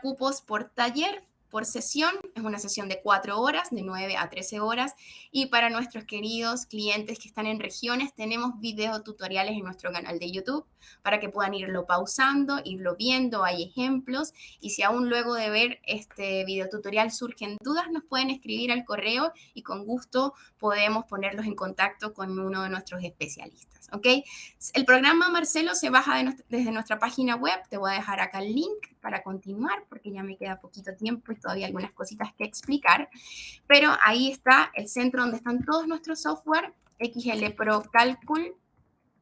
cupos por taller, por sesión. Es una sesión de 4 horas, de 9 a 13 horas. Y para nuestros queridos clientes que están en regiones, tenemos videos tutoriales en nuestro canal de YouTube para que puedan irlo pausando, irlo viendo. Hay ejemplos. Y si aún luego de ver este video tutorial surgen dudas, nos pueden escribir al correo y con gusto podemos ponerlos en contacto con uno de nuestros especialistas. ¿Ok? El programa, Marcelo, se baja desde nuestra página web. Te voy a dejar acá el link para continuar porque ya me queda poquito tiempo y todavía algunas cositas que explicar. Pero ahí está el centro donde están todos nuestros software, XL Pro Calcul,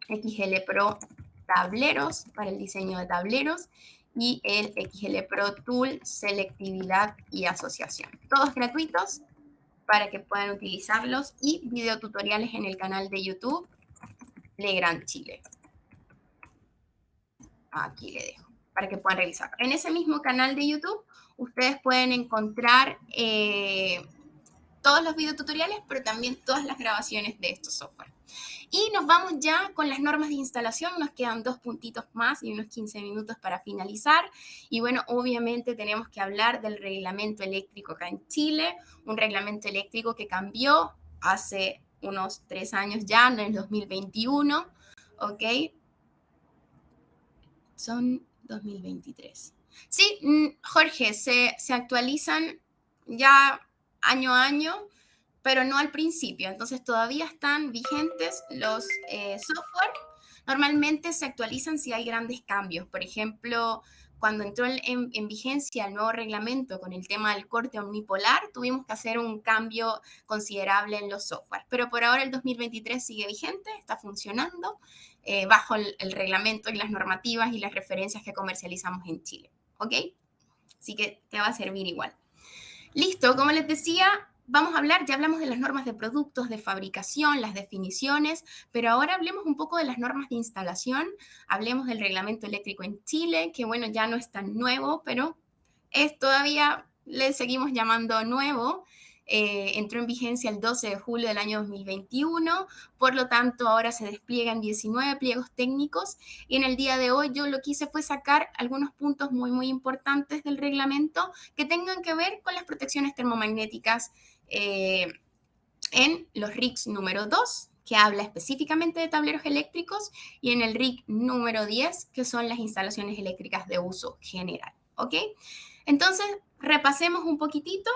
XL Pro Tableros para el diseño de tableros y el XL Pro Tool Selectividad y Asociación. Todos gratuitos para que puedan utilizarlos y videotutoriales en el canal de YouTube Legrand Chile. Aquí le dejo para que puedan revisar. En ese mismo canal de YouTube ustedes pueden encontrar todos los videotutoriales, pero también todas las grabaciones de estos software. Y nos vamos ya con las normas de instalación. Nos quedan 2 puntitos más y unos 15 minutos para finalizar. Y bueno, obviamente tenemos que hablar del reglamento eléctrico acá en Chile, un reglamento eléctrico que cambió hace unos 3 años ya, en el 2021, ¿ok? Son 2023. Sí, Jorge, se actualizan ya año a año, pero no al principio. Entonces todavía están vigentes los software. Normalmente se actualizan si hay grandes cambios. Por ejemplo, cuando entró en vigencia el nuevo reglamento con el tema del corte omnipolar, tuvimos que hacer un cambio considerable en los software. Pero por ahora el 2023 sigue vigente, está funcionando bajo el reglamento y las normativas y las referencias que comercializamos en Chile. ¿Ok? Así que te va a servir igual. Listo, como les decía, vamos a hablar, ya hablamos de las normas de productos, de fabricación, las definiciones, pero ahora hablemos un poco de las normas de instalación, hablemos del reglamento eléctrico en Chile, que bueno, ya no es tan nuevo, pero es todavía, le seguimos llamando nuevo. Entró en vigencia el 12 de julio del año 2021, por lo tanto ahora se despliegan 19 pliegos técnicos y en el día de hoy yo lo que hice fue sacar algunos puntos muy, muy importantes del reglamento que tengan que ver con las protecciones termomagnéticas en los RICs número 2, que habla específicamente de tableros eléctricos, y en el RIC número 10, que son las instalaciones eléctricas de uso general. ¿Ok? Entonces, repasemos un poquitito.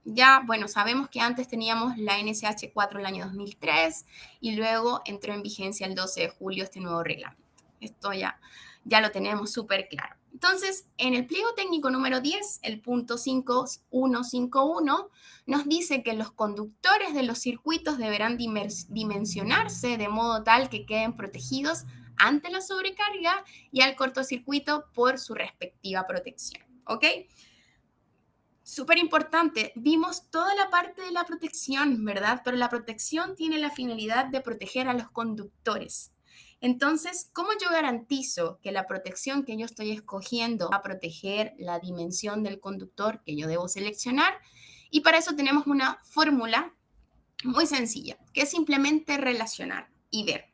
Ya, bueno, sabemos que antes teníamos la NSH 4 el año 2003 y luego entró en vigencia el 12 de julio este nuevo reglamento. Esto ya ya lo tenemos súper claro. Entonces, en el pliego técnico número 10, el punto 5151, nos dice que los conductores de los circuitos deberán dimensionarse de modo tal que queden protegidos ante la sobrecarga y al cortocircuito por su respectiva protección. ¿Ok? Súper importante, vimos toda la parte de la protección, ¿verdad? Pero la protección tiene la finalidad de proteger a los conductores. Entonces, ¿cómo yo garantizo que la protección que yo estoy escogiendo va a proteger la dimensión del conductor que yo debo seleccionar? Y para eso tenemos una fórmula muy sencilla, que es simplemente relacionar y ver.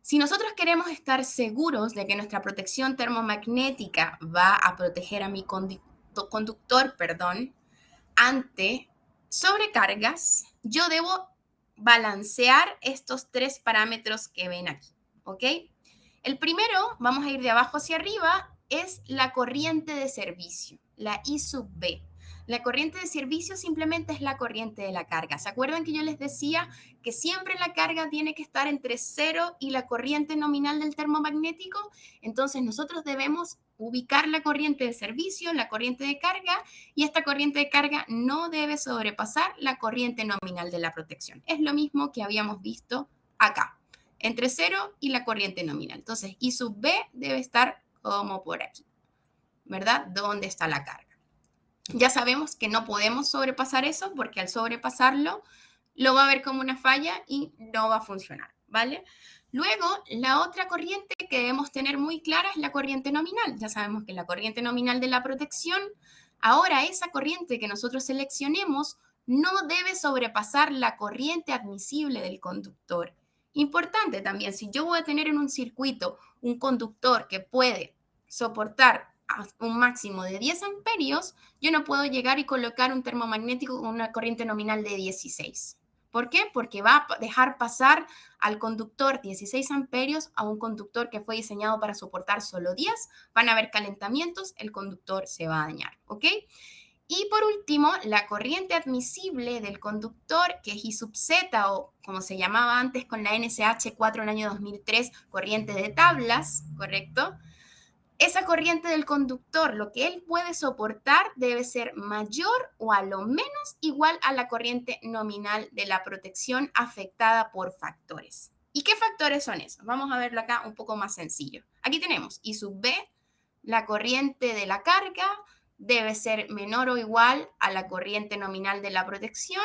Si nosotros queremos estar seguros de que nuestra protección termomagnética va a proteger a mi conductor, ante sobrecargas, yo debo balancear estos tres parámetros que ven aquí, ¿ok? El primero, vamos a ir de abajo hacia arriba, es la corriente de servicio, la I sub B. La corriente de servicio simplemente es la corriente de la carga. ¿Se acuerdan que yo les decía que siempre la carga tiene que estar entre 0 y la corriente nominal del termomagnético? Entonces nosotros debemos ubicar la corriente de servicio, la corriente de carga, y esta corriente de carga no debe sobrepasar la corriente nominal de la protección. Es lo mismo que habíamos visto acá, entre 0 y la corriente nominal. Entonces, I sub B debe estar como por aquí, ¿verdad? ¿Dónde está la carga? Ya sabemos que no podemos sobrepasar eso porque al sobrepasarlo lo va a ver como una falla y no va a funcionar, ¿vale? Luego, la otra corriente que debemos tener muy clara es la corriente nominal. Ya sabemos que la corriente nominal de la protección, ahora esa corriente que nosotros seleccionemos no debe sobrepasar la corriente admisible del conductor. Importante también, si yo voy a tener en un circuito un conductor que puede soportar un máximo de 10 amperios, yo no puedo llegar y colocar un termomagnético con una corriente nominal de 16. ¿Por qué? Porque va a dejar pasar al conductor 16 amperios a un conductor que fue diseñado para soportar solo 10. Van a haber calentamientos, el conductor se va a dañar, ¿ok? Y por último, la corriente admisible del conductor, que es I sub Z, o como se llamaba antes con la NSH 4 en el año 2003, corriente de tablas, ¿correcto? Esa corriente del conductor, lo que él puede soportar debe ser mayor o a lo menos igual a la corriente nominal de la protección afectada por factores. ¿Y qué factores son esos? Vamos a verlo acá un poco más sencillo. Aquí tenemos I sub B, la corriente de la carga debe ser menor o igual a la corriente nominal de la protección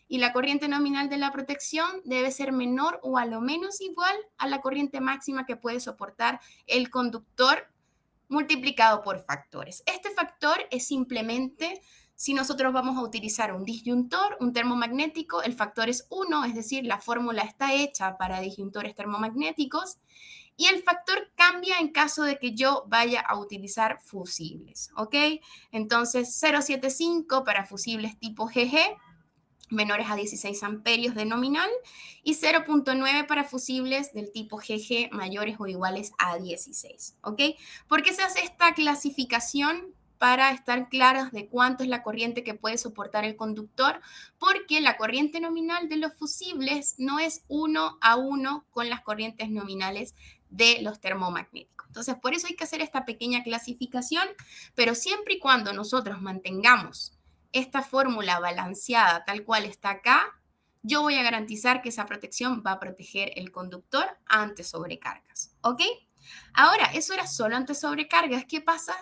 y la corriente nominal de la protección debe ser menor o a lo menos igual a la corriente máxima que puede soportar el conductor multiplicado por factores. Este factor es simplemente, si nosotros vamos a utilizar un disyuntor, un termomagnético, el factor es 1, es decir, la fórmula está hecha para disyuntores termomagnéticos, y el factor cambia en caso de que yo vaya a utilizar fusibles, ¿ok? Entonces, 0,75 para fusibles tipo GG, menores a 16 amperios de nominal, y 0,9 para fusibles del tipo GG mayores o iguales a 16, ¿ok? ¿Por qué se hace esta clasificación? Para estar claros de cuánto es la corriente que puede soportar el conductor, porque la corriente nominal de los fusibles no es 1 a 1 con las corrientes nominales de los termomagnéticos. Entonces, por eso hay que hacer esta pequeña clasificación, pero siempre y cuando nosotros mantengamos esta fórmula balanceada tal cual está acá, yo voy a garantizar que esa protección va a proteger el conductor ante sobrecargas, ¿ok? Ahora, eso era solo ante sobrecargas. ¿Qué pasa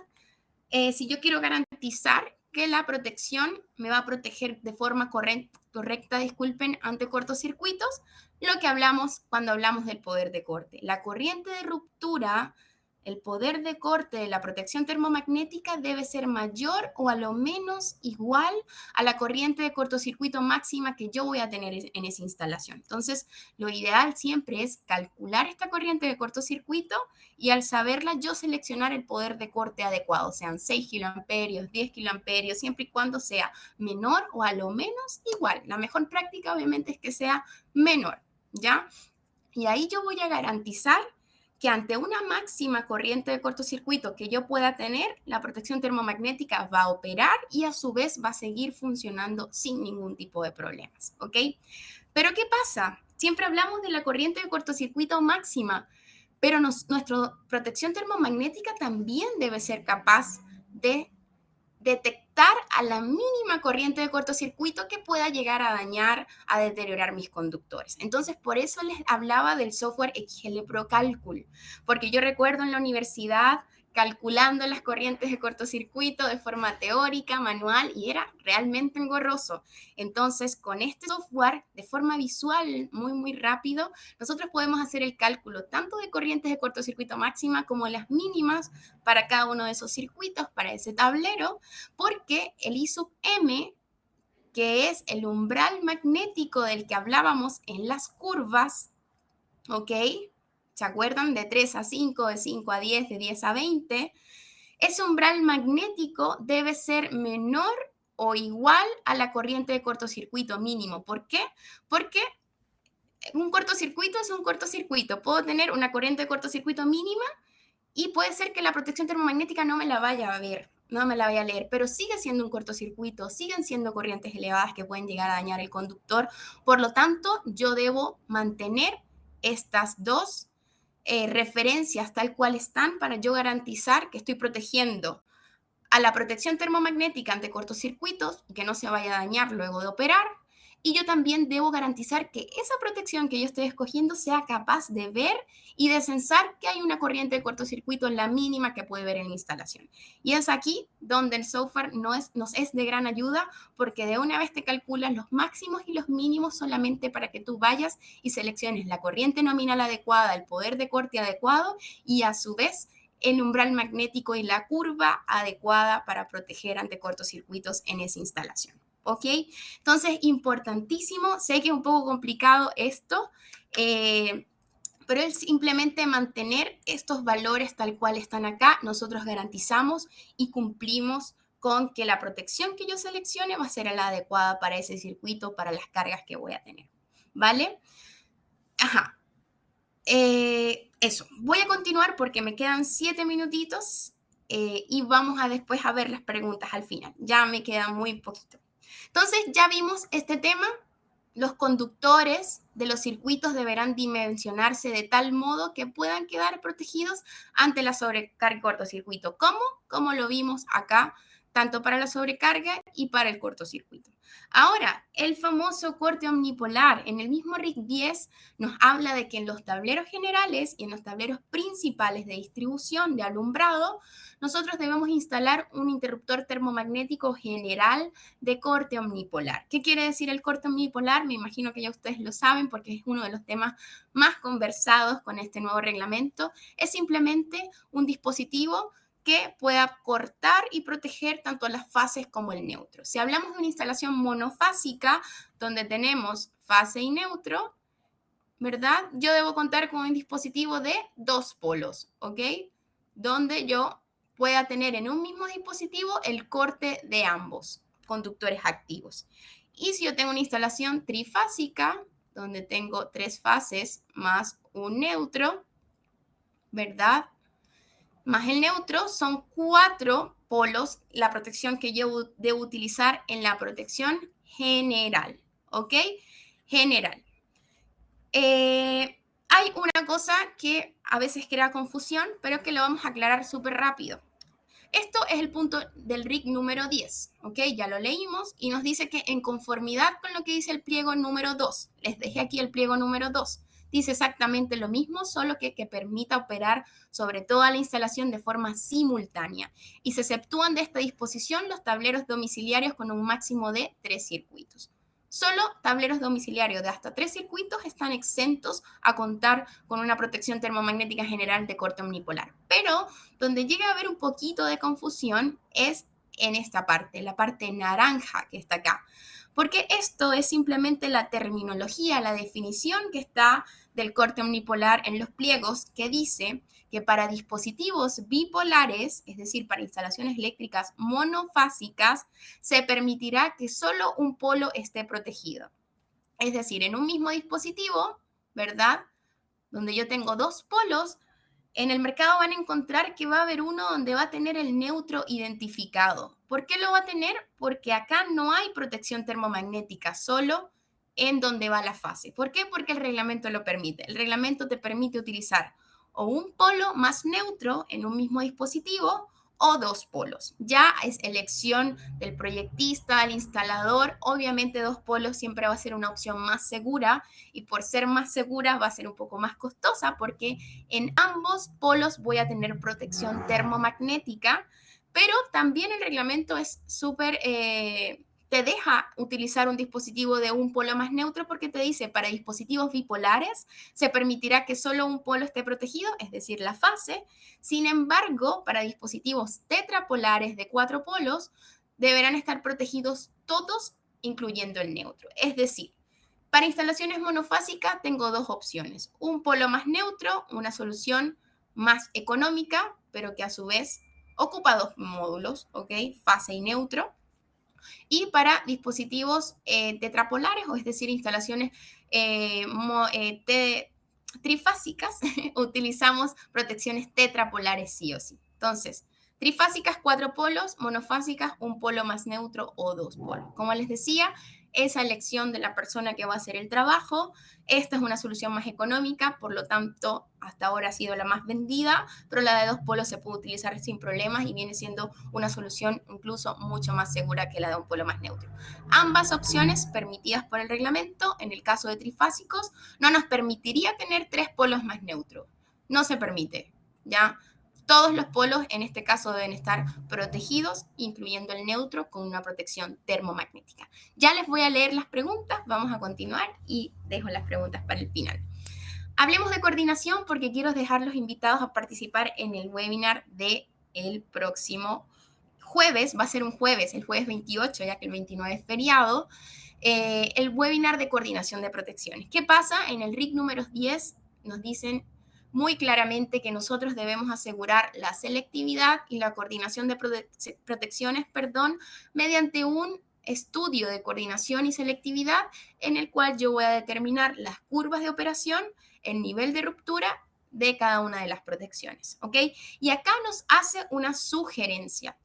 si yo quiero garantizar que la protección me va a proteger de forma correcta, disculpen, ante cortocircuitos? Lo que hablamos cuando hablamos del poder de corte. La corriente de ruptura, el poder de corte de la protección termomagnética debe ser mayor o a lo menos igual a la corriente de cortocircuito máxima que yo voy a tener en esa instalación. Entonces, lo ideal siempre es calcular esta corriente de cortocircuito y al saberla yo seleccionar el poder de corte adecuado, sean 6 kiloamperios, 10 kiloamperios, siempre y cuando sea menor o a lo menos igual. La mejor práctica obviamente es que sea menor, ¿ya? Y ahí yo voy a garantizar que ante una máxima corriente de cortocircuito que yo pueda tener, la protección termomagnética va a operar y a su vez va a seguir funcionando sin ningún tipo de problemas, ¿ok? Pero ¿qué pasa? Siempre hablamos de la corriente de cortocircuito máxima, pero nuestra protección termomagnética también debe ser capaz de detectar a la mínima corriente de cortocircuito que pueda llegar a dañar, a deteriorar mis conductores. Entonces, por eso les hablaba del software XL Pro Calcul, porque yo recuerdo en la universidad calculando las corrientes de cortocircuito de forma teórica, manual, y era realmente engorroso. Entonces, con este software, de forma visual, muy, muy rápido, nosotros podemos hacer el cálculo tanto de corrientes de cortocircuito máxima como las mínimas para cada uno de esos circuitos, para ese tablero, porque el I sub M, que es el umbral magnético del que hablábamos en las curvas, ¿ok? ¿Se acuerdan? De 3 a 5, de 5 a 10, de 10 a 20. Ese umbral magnético debe ser menor o igual a la corriente de cortocircuito mínimo. ¿Por qué? Porque un cortocircuito es un cortocircuito. Puedo tener una corriente de cortocircuito mínima y puede ser que la protección termomagnética no me la vaya a ver, no me la vaya a leer, pero sigue siendo un cortocircuito, siguen siendo corrientes elevadas que pueden llegar a dañar el conductor. Por lo tanto, yo debo mantener estas dos referencias tal cual están para yo garantizar que estoy protegiendo a la protección termomagnética ante cortocircuitos, que no se vaya a dañar luego de operar. Y yo también debo garantizar que esa protección que yo estoy escogiendo sea capaz de ver y de sensar que hay una corriente de cortocircuito en la mínima que puede ver en la instalación. Y es aquí donde el software nos es de gran ayuda, porque de una vez te calculas los máximos y los mínimos solamente para que tú vayas y selecciones la corriente nominal adecuada, el poder de corte adecuado y a su vez el umbral magnético y la curva adecuada para proteger ante cortocircuitos en esa instalación. ¿Ok? Entonces, importantísimo, sé que es un poco complicado esto, pero es simplemente mantener estos valores tal cual están acá. Nosotros garantizamos y cumplimos con que la protección que yo seleccione va a ser la adecuada para ese circuito, para las cargas que voy a tener. ¿Vale? Ajá. Eso, voy a continuar porque me quedan 7 minutitos y vamos a después a ver las preguntas al final. Ya me queda muy poquito. Entonces, ya vimos este tema. Los conductores de los circuitos deberán dimensionarse de tal modo que puedan quedar protegidos ante la sobrecarga y cortocircuito. ¿Cómo? Como lo vimos acá, tanto para la sobrecarga y para el cortocircuito. Ahora, el famoso corte omnipolar. En el mismo RIC 10 nos habla de que en los tableros generales y en los tableros principales de distribución de alumbrado, nosotros debemos instalar un interruptor termomagnético general de corte omnipolar. ¿Qué quiere decir el corte omnipolar? Me imagino que ya ustedes lo saben porque es uno de los temas más conversados con este nuevo reglamento. Es simplemente un dispositivo que pueda cortar y proteger tanto las fases como el neutro. Si hablamos de una instalación monofásica donde tenemos fase y neutro, ¿verdad? Yo debo contar con un dispositivo de 2 polos, ¿ok? Donde yo pueda tener en un mismo dispositivo el corte de ambos conductores activos. Y si yo tengo una instalación trifásica, donde tengo 3 fases más un neutro, ¿verdad? Más el neutro, son 4 polos la protección que yo debo utilizar en la protección general, ¿ok? General. Hay una cosa que a veces crea confusión, pero que lo vamos a aclarar súper rápido. Esto es el punto del RIC número 10, ¿ok? Ya lo leímos y nos dice que en conformidad con lo que dice el pliego número 2, les dejé aquí el pliego número 2, dice exactamente lo mismo, solo que permita operar sobre toda la instalación de forma simultánea. Y se exceptúan de esta disposición los tableros domiciliarios con un máximo de 3 circuitos. Solo tableros domiciliarios de hasta 3 circuitos están exentos a contar con una protección termomagnética general de corte omnipolar. Pero donde llega a haber un poquito de confusión es en esta parte, la parte naranja que está acá. Porque esto es simplemente la terminología, la definición que está del corte omnipolar en los pliegos, que dice que para dispositivos bipolares, es decir, para instalaciones eléctricas monofásicas, se permitirá que solo un polo esté protegido. Es decir, en un mismo dispositivo, ¿verdad? Donde yo tengo 2 polos, en el mercado van a encontrar que va a haber uno donde va a tener el neutro identificado. ¿Por qué lo va a tener? Porque acá no hay protección termomagnética, solo en donde va la fase. ¿Por qué? Porque el reglamento lo permite. El reglamento te permite utilizar o un polo más neutro en un mismo dispositivo o dos polos. Ya es elección del proyectista, del instalador. Obviamente dos polos siempre va a ser una opción más segura y por ser más segura va a ser un poco más costosa porque en ambos polos voy a tener protección termomagnética, pero también el reglamento es súper te deja utilizar un dispositivo de un polo más neutro porque te dice para dispositivos bipolares se permitirá que solo un polo esté protegido, es decir, la fase. Sin embargo, para dispositivos tetrapolares de 4 polos deberán estar protegidos todos, incluyendo el neutro. Es decir, para instalaciones monofásicas tengo dos opciones. Un polo más neutro, una solución más económica, pero que a su vez ocupa dos módulos, ¿ok? Fase y neutro. Y para dispositivos tetrapolares, o es decir, instalaciones trifásicas, utilizamos protecciones tetrapolares sí o sí. Entonces, trifásicas, 4 polos, monofásicas, un polo más neutro o 2 polos. Como les decía, esa elección de la persona que va a hacer el trabajo. Esta es una solución más económica, por lo tanto, hasta ahora ha sido la más vendida, pero la de 2 polos se puede utilizar sin problemas y viene siendo una solución incluso mucho más segura que la de un polo más neutro. Ambas opciones permitidas por el reglamento, en el caso de trifásicos, no nos permitiría tener 3 polos más neutros. No se permite, ¿ya? Todos los polos en este caso deben estar protegidos, incluyendo el neutro con una protección termomagnética. Ya les voy a leer las preguntas, vamos a continuar y dejo las preguntas para el final. Hablemos de coordinación porque quiero dejar los invitados a participar en el webinar del próximo jueves. Va a ser un jueves, el jueves 28, ya que el 29 es feriado. El webinar de coordinación de protecciones. ¿Qué pasa? En el RIC número 10 nos dicen muy claramente que nosotros debemos asegurar la selectividad y la coordinación de protecciones, mediante un estudio de coordinación y selectividad en el cual yo voy a determinar las curvas de operación, el nivel de ruptura de cada una de las protecciones, ¿ok? Y acá nos hace una sugerencia.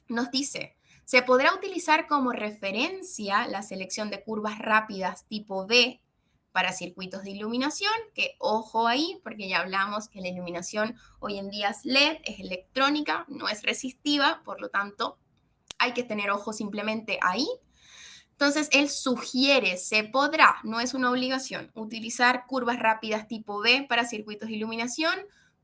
Nos dice, se podrá utilizar como referencia la selección de curvas rápidas tipo B para circuitos de iluminación, que ojo ahí, porque ya hablamos que la iluminación hoy en día es LED, es electrónica, no es resistiva, por lo tanto hay que tener ojo simplemente ahí. Entonces, él sugiere, se podrá, no es una obligación, utilizar curvas rápidas tipo B para circuitos de iluminación,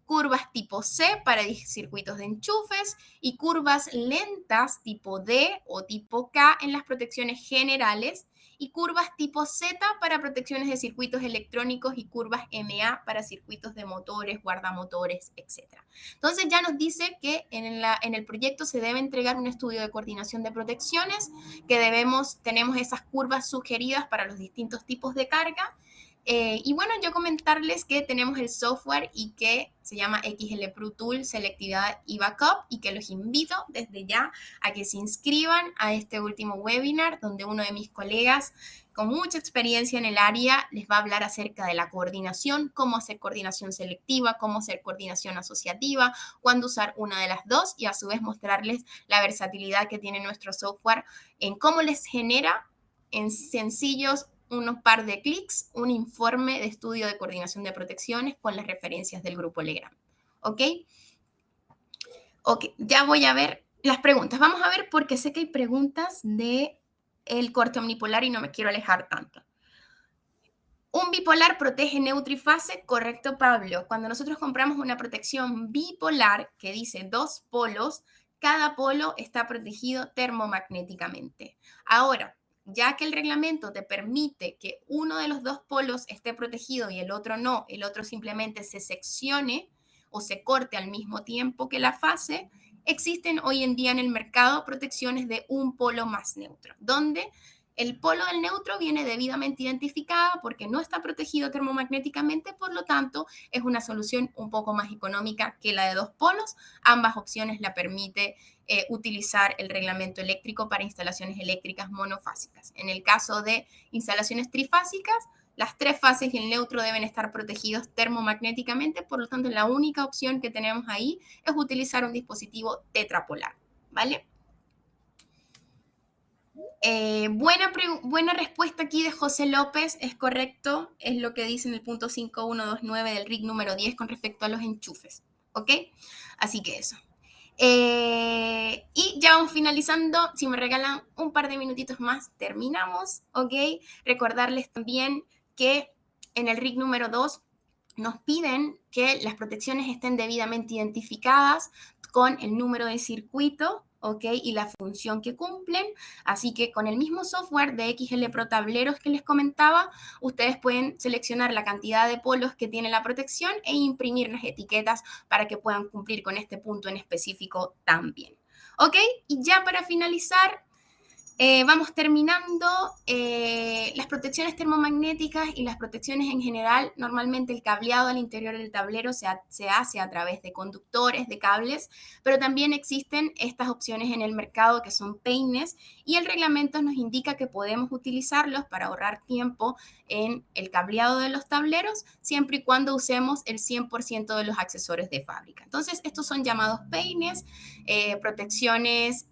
curvas tipo C para circuitos de enchufes y curvas lentas tipo D o tipo K en las protecciones generales y curvas tipo Z para protecciones de circuitos electrónicos y curvas MA para circuitos de motores, guardamotores, etc. Entonces ya nos dice que en el proyecto se debe entregar un estudio de coordinación de protecciones, que tenemos esas curvas sugeridas para los distintos tipos de carga. Y bueno, yo comentarles que tenemos el software y que se llama XL Pro Tool Selectividad y Backup y que los invito desde ya a que se inscriban a este último webinar donde uno de mis colegas con mucha experiencia en el área les va a hablar acerca de la coordinación, cómo hacer coordinación selectiva, cómo hacer coordinación asociativa, cuándo usar una de las dos y a su vez mostrarles la versatilidad que tiene nuestro software en cómo les genera en sencillos unos par de clics, un informe de estudio de coordinación de protecciones con las referencias del grupo Legrand. ¿Ok? Ok, ya voy a ver las preguntas. Vamos a ver porque sé que hay preguntas de el corte omnipolar y no me quiero alejar tanto. Un bipolar protege neutro y fase, correcto, Pablo. Cuando nosotros compramos una protección bipolar que dice 2 polos, cada polo está protegido termomagnéticamente. Ahora, ya que el reglamento te permite que uno de los 2 polos esté protegido y el otro no, el otro simplemente se seccione o se corte al mismo tiempo que la fase, existen hoy en día en el mercado protecciones de un polo más neutro, donde el polo del neutro viene debidamente identificado porque no está protegido termomagnéticamente, por lo tanto, es una solución un poco más económica que la de 2 polos. Ambas opciones la permite utilizar el reglamento eléctrico para instalaciones eléctricas monofásicas. En el caso de instalaciones trifásicas, las 3 fases y el neutro deben estar protegidos termomagnéticamente, por lo tanto, la única opción que tenemos ahí es utilizar un dispositivo tetrapolar, ¿vale? Buena respuesta aquí de José López, es correcto, es lo que dice en el punto 5129 del RIC número 10 con respecto a los enchufes, ¿ok? Así que eso. Y ya vamos finalizando, si me regalan un par de minutitos más, terminamos, ¿ok? Recordarles también que en el RIC número 2 nos piden que las protecciones estén debidamente identificadas con el número de circuito, ¿ok? Y la función que cumplen. Así que con el mismo software de XL Pro Tableros que les comentaba, ustedes pueden seleccionar la cantidad de polos que tiene la protección e imprimir las etiquetas para que puedan cumplir con este punto en específico también. ¿Ok? Y ya para finalizar, vamos terminando. Las protecciones termomagnéticas y las protecciones en general, normalmente el cableado al interior del tablero se hace a través de conductores, de cables, pero también existen estas opciones en el mercado que son peines y el reglamento nos indica que podemos utilizarlos para ahorrar tiempo en el cableado de los tableros, siempre y cuando usemos el 100% de los accesorios de fábrica. Entonces, estos son llamados peines, protecciones,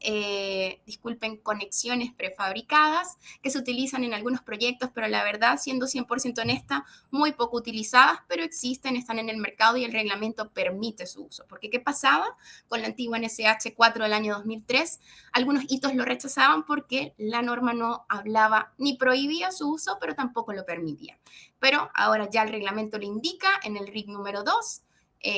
disculpen, conexiones prefabricadas que se utilizan en algunos proyectos, pero la verdad, siendo 100% honesta, muy poco utilizadas, pero existen, están en el mercado y el reglamento permite su uso. Porque ¿qué pasaba con la antigua NSH 4 del año 2003? Algunos hitos lo rechazaban porque la norma no hablaba ni prohibía su uso, pero tampoco lo permitía. Pero ahora ya el reglamento lo indica en el RIC número 2,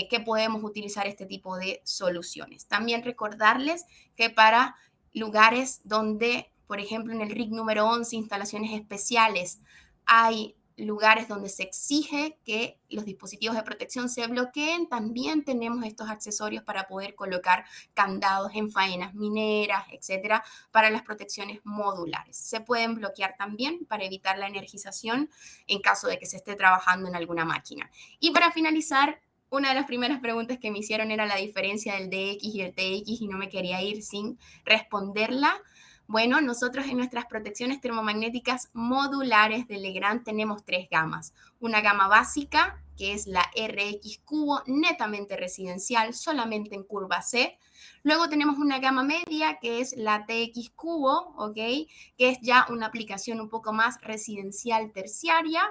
que podemos utilizar este tipo de soluciones. También recordarles que para lugares donde, por ejemplo, en el RIC número 11, instalaciones especiales, hay lugares donde se exige que los dispositivos de protección se bloqueen, también tenemos estos accesorios para poder colocar candados en faenas mineras, etcétera, para las protecciones modulares. Se pueden bloquear también para evitar la energización en caso de que se esté trabajando en alguna máquina. Y para finalizar, una de las primeras preguntas que me hicieron era la diferencia del DX y el TX y no me quería ir sin responderla. Bueno, nosotros en nuestras protecciones termomagnéticas modulares de Legrand tenemos tres gamas. Una gama básica, que es la RX Cubo, netamente residencial, solamente en curva C. Luego tenemos una gama media, que es la TX Cubo, ¿ok? Que es ya una aplicación un poco más residencial terciaria.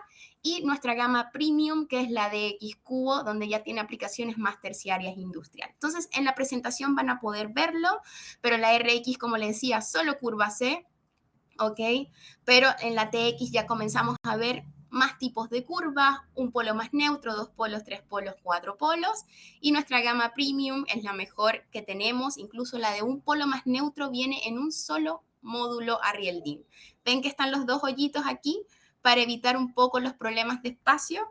Y nuestra gama premium, que es la DX Cubo, donde ya tiene aplicaciones más terciarias industriales. Entonces, en la presentación van a poder verlo, pero la RX, como les decía, solo curva C, ¿ok? Pero en la TX ya comenzamos a ver más tipos de curvas, un polo más neutro, dos polos, tres polos, cuatro polos, y nuestra gama premium es la mejor que tenemos, incluso la de un polo más neutro viene en un solo módulo Arriel-DIN. Ven que están los dos hoyitos aquí para evitar un poco los problemas de espacio.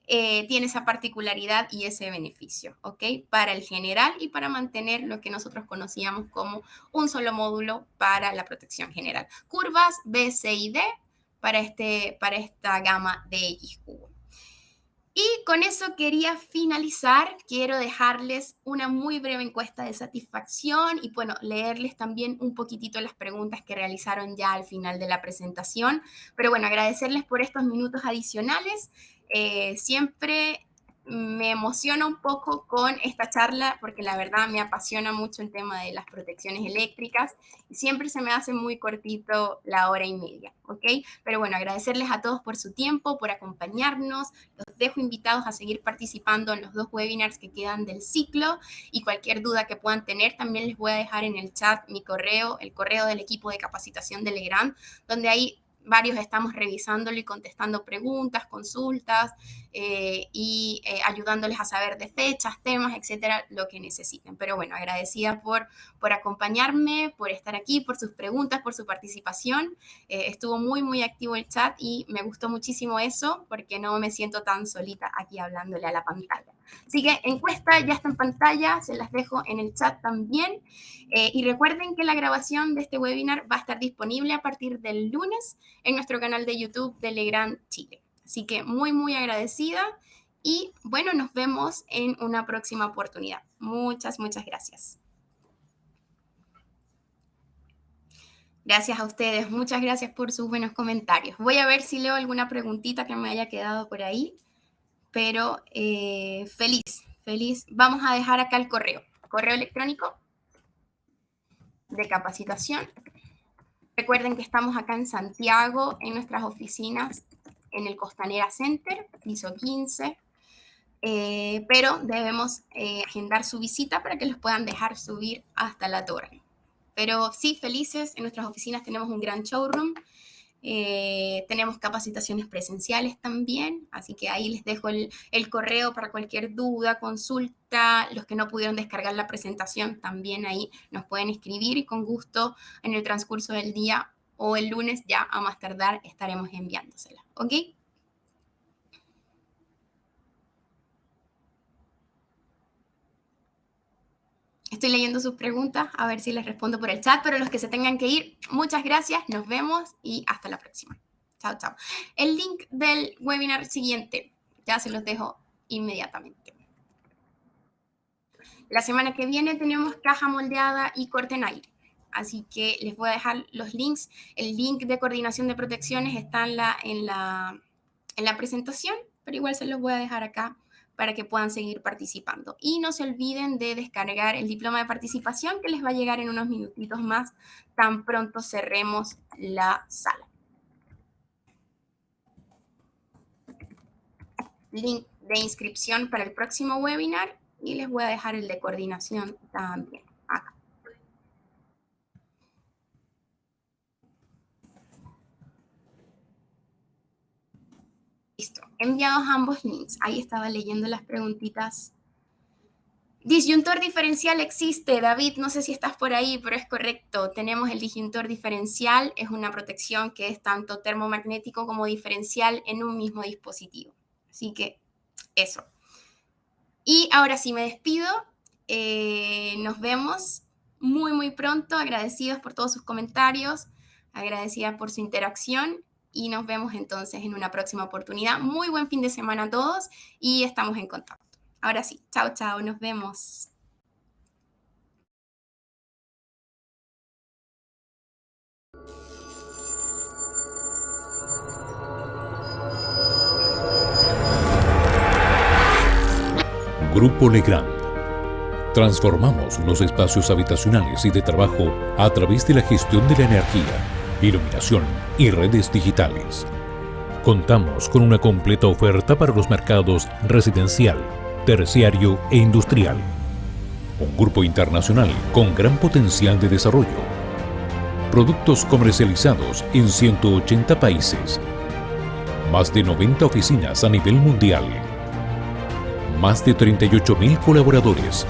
Tiene esa particularidad y ese beneficio, ¿ok? Para el general y para mantener lo que nosotros conocíamos como un solo módulo para la protección general. Curvas B, C y D para esta gama de XQ. Y con eso quería finalizar. Quiero dejarles una muy breve encuesta de satisfacción y, bueno, leerles también un poquitito las preguntas que realizaron ya al final de la presentación. Pero bueno, agradecerles por estos minutos adicionales. Siempre me emociona un poco con esta charla porque la verdad me apasiona mucho el tema de las protecciones eléctricas y siempre se me hace muy cortito la hora y media, ¿ok? Pero bueno, agradecerles a todos por su tiempo, por acompañarnos. Los dejo invitados a seguir participando en los dos webinars que quedan del ciclo y cualquier duda que puedan tener también les voy a dejar en el chat mi correo, el correo del equipo de capacitación de Legrand, donde ahí varios estamos revisándolo y contestando preguntas, consultas ayudándoles a saber de fechas, temas, etcétera, lo que necesiten. Pero bueno, agradecida por acompañarme, por estar aquí, por sus preguntas, por su participación. Estuvo muy, muy activo el chat y me gustó muchísimo eso porque no me siento tan solita aquí hablándole a la pantalla. Así que encuesta ya está en pantalla, se las dejo en el chat también. Y recuerden que la grabación de este webinar va a estar disponible a partir del lunes en nuestro canal de YouTube de Legrand Chile. Así que muy, muy agradecida y bueno, nos vemos en una próxima oportunidad. Muchas, muchas gracias. Gracias a ustedes, muchas gracias por sus buenos comentarios. Voy a ver si leo alguna preguntita que me haya quedado por ahí, pero feliz, feliz. Vamos a dejar acá el correo electrónico de capacitación. Recuerden que estamos acá en Santiago, en nuestras oficinas, en el Costanera Center, piso 15, pero debemos agendar su visita para que los puedan dejar subir hasta la torre. Pero sí, felices, en nuestras oficinas tenemos un gran showroom, tenemos capacitaciones presenciales también, así que ahí les dejo el correo para cualquier duda, consulta. Los que no pudieron descargar la presentación también ahí nos pueden escribir y con gusto en el transcurso del día o el lunes ya a más tardar estaremos enviándosela, ¿ok? Estoy leyendo sus preguntas, a ver si les respondo por el chat, pero los que se tengan que ir, muchas gracias, nos vemos y hasta la próxima. Chao, chao. El link del webinar siguiente ya se los dejo inmediatamente. La semana que viene tenemos caja moldeada y corte en aire, así que les voy a dejar los links. El link de coordinación de protecciones está en la presentación, pero igual se los voy a dejar acá para que puedan seguir participando. Y no se olviden de descargar el diploma de participación que les va a llegar en unos minutitos más, tan pronto cerremos la sala. Link de inscripción para el próximo webinar y les voy a dejar el de coordinación también acá. Listo, enviados ambos links. Ahí estaba leyendo las preguntitas. Disyuntor diferencial existe, David, no sé si estás por ahí, pero es correcto. Tenemos el disyuntor diferencial, es una protección que es tanto termomagnético como diferencial en un mismo dispositivo. Así que eso. Y ahora sí me despido. Nos vemos muy pronto. Agradecidos por todos sus comentarios, agradecida por su interacción. Y nos vemos entonces en una próxima oportunidad. Muy buen fin de semana a todos y estamos en contacto. Ahora sí, chao, chao, nos vemos. Grupo Legrand. Transformamos los espacios habitacionales y de trabajo a través de la gestión de la energía, iluminación y redes digitales. Contamos con una completa oferta para los mercados residencial, terciario e industrial. Un grupo internacional con gran potencial de desarrollo. Productos comercializados en 180 países. Más de 90 oficinas a nivel mundial. Más de 38.000 colaboradores.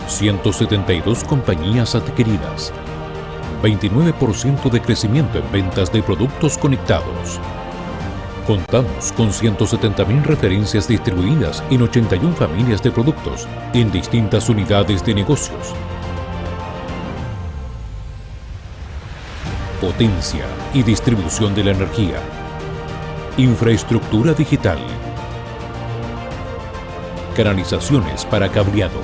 172 compañías adquiridas. 29% de crecimiento en ventas de productos conectados. Contamos con 170.000 referencias distribuidas en 81 familias de productos en distintas unidades de negocios. Potencia y distribución de la energía. Infraestructura digital. Canalizaciones para cableado.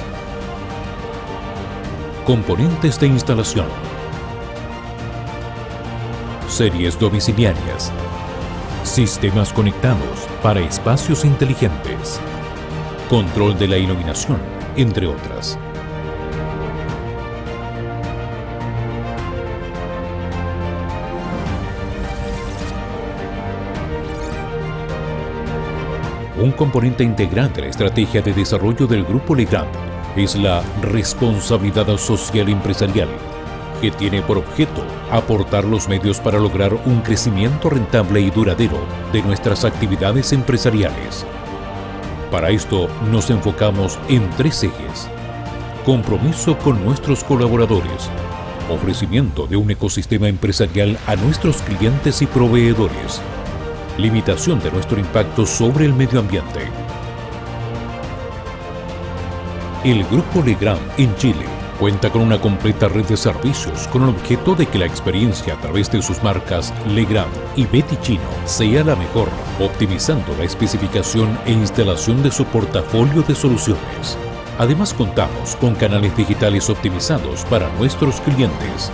Componentes de instalación. Series domiciliarias. Sistemas conectados para espacios inteligentes. Control de la iluminación, entre otras. Un componente integral de la estrategia de desarrollo del Grupo Legrand es la responsabilidad social empresarial, que tiene por objeto aportar los medios para lograr un crecimiento rentable y duradero de nuestras actividades empresariales. Para esto nos enfocamos en 3 ejes: compromiso con nuestros colaboradores, ofrecimiento de un ecosistema empresarial a nuestros clientes y proveedores, limitación de nuestro impacto sobre el medio ambiente. El Grupo Legrand en Chile cuenta con una completa red de servicios con el objeto de que la experiencia a través de sus marcas Legrand y Betty Chino sea la mejor, optimizando la especificación e instalación de su portafolio de soluciones. Además contamos con canales digitales optimizados para nuestros clientes,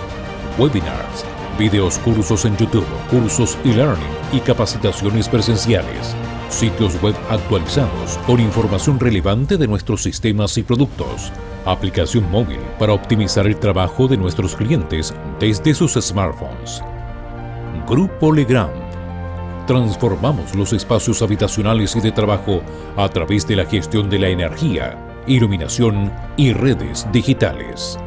webinars, videos, cursos en YouTube, cursos e-learning y capacitaciones presenciales. sitios web actualizados con información relevante de nuestros sistemas y productos, aplicación móvil para optimizar el trabajo de nuestros clientes desde sus smartphones. Grupo Legrand. Transformamos los espacios habitacionales y de trabajo a través de la gestión de la energía, iluminación y redes digitales.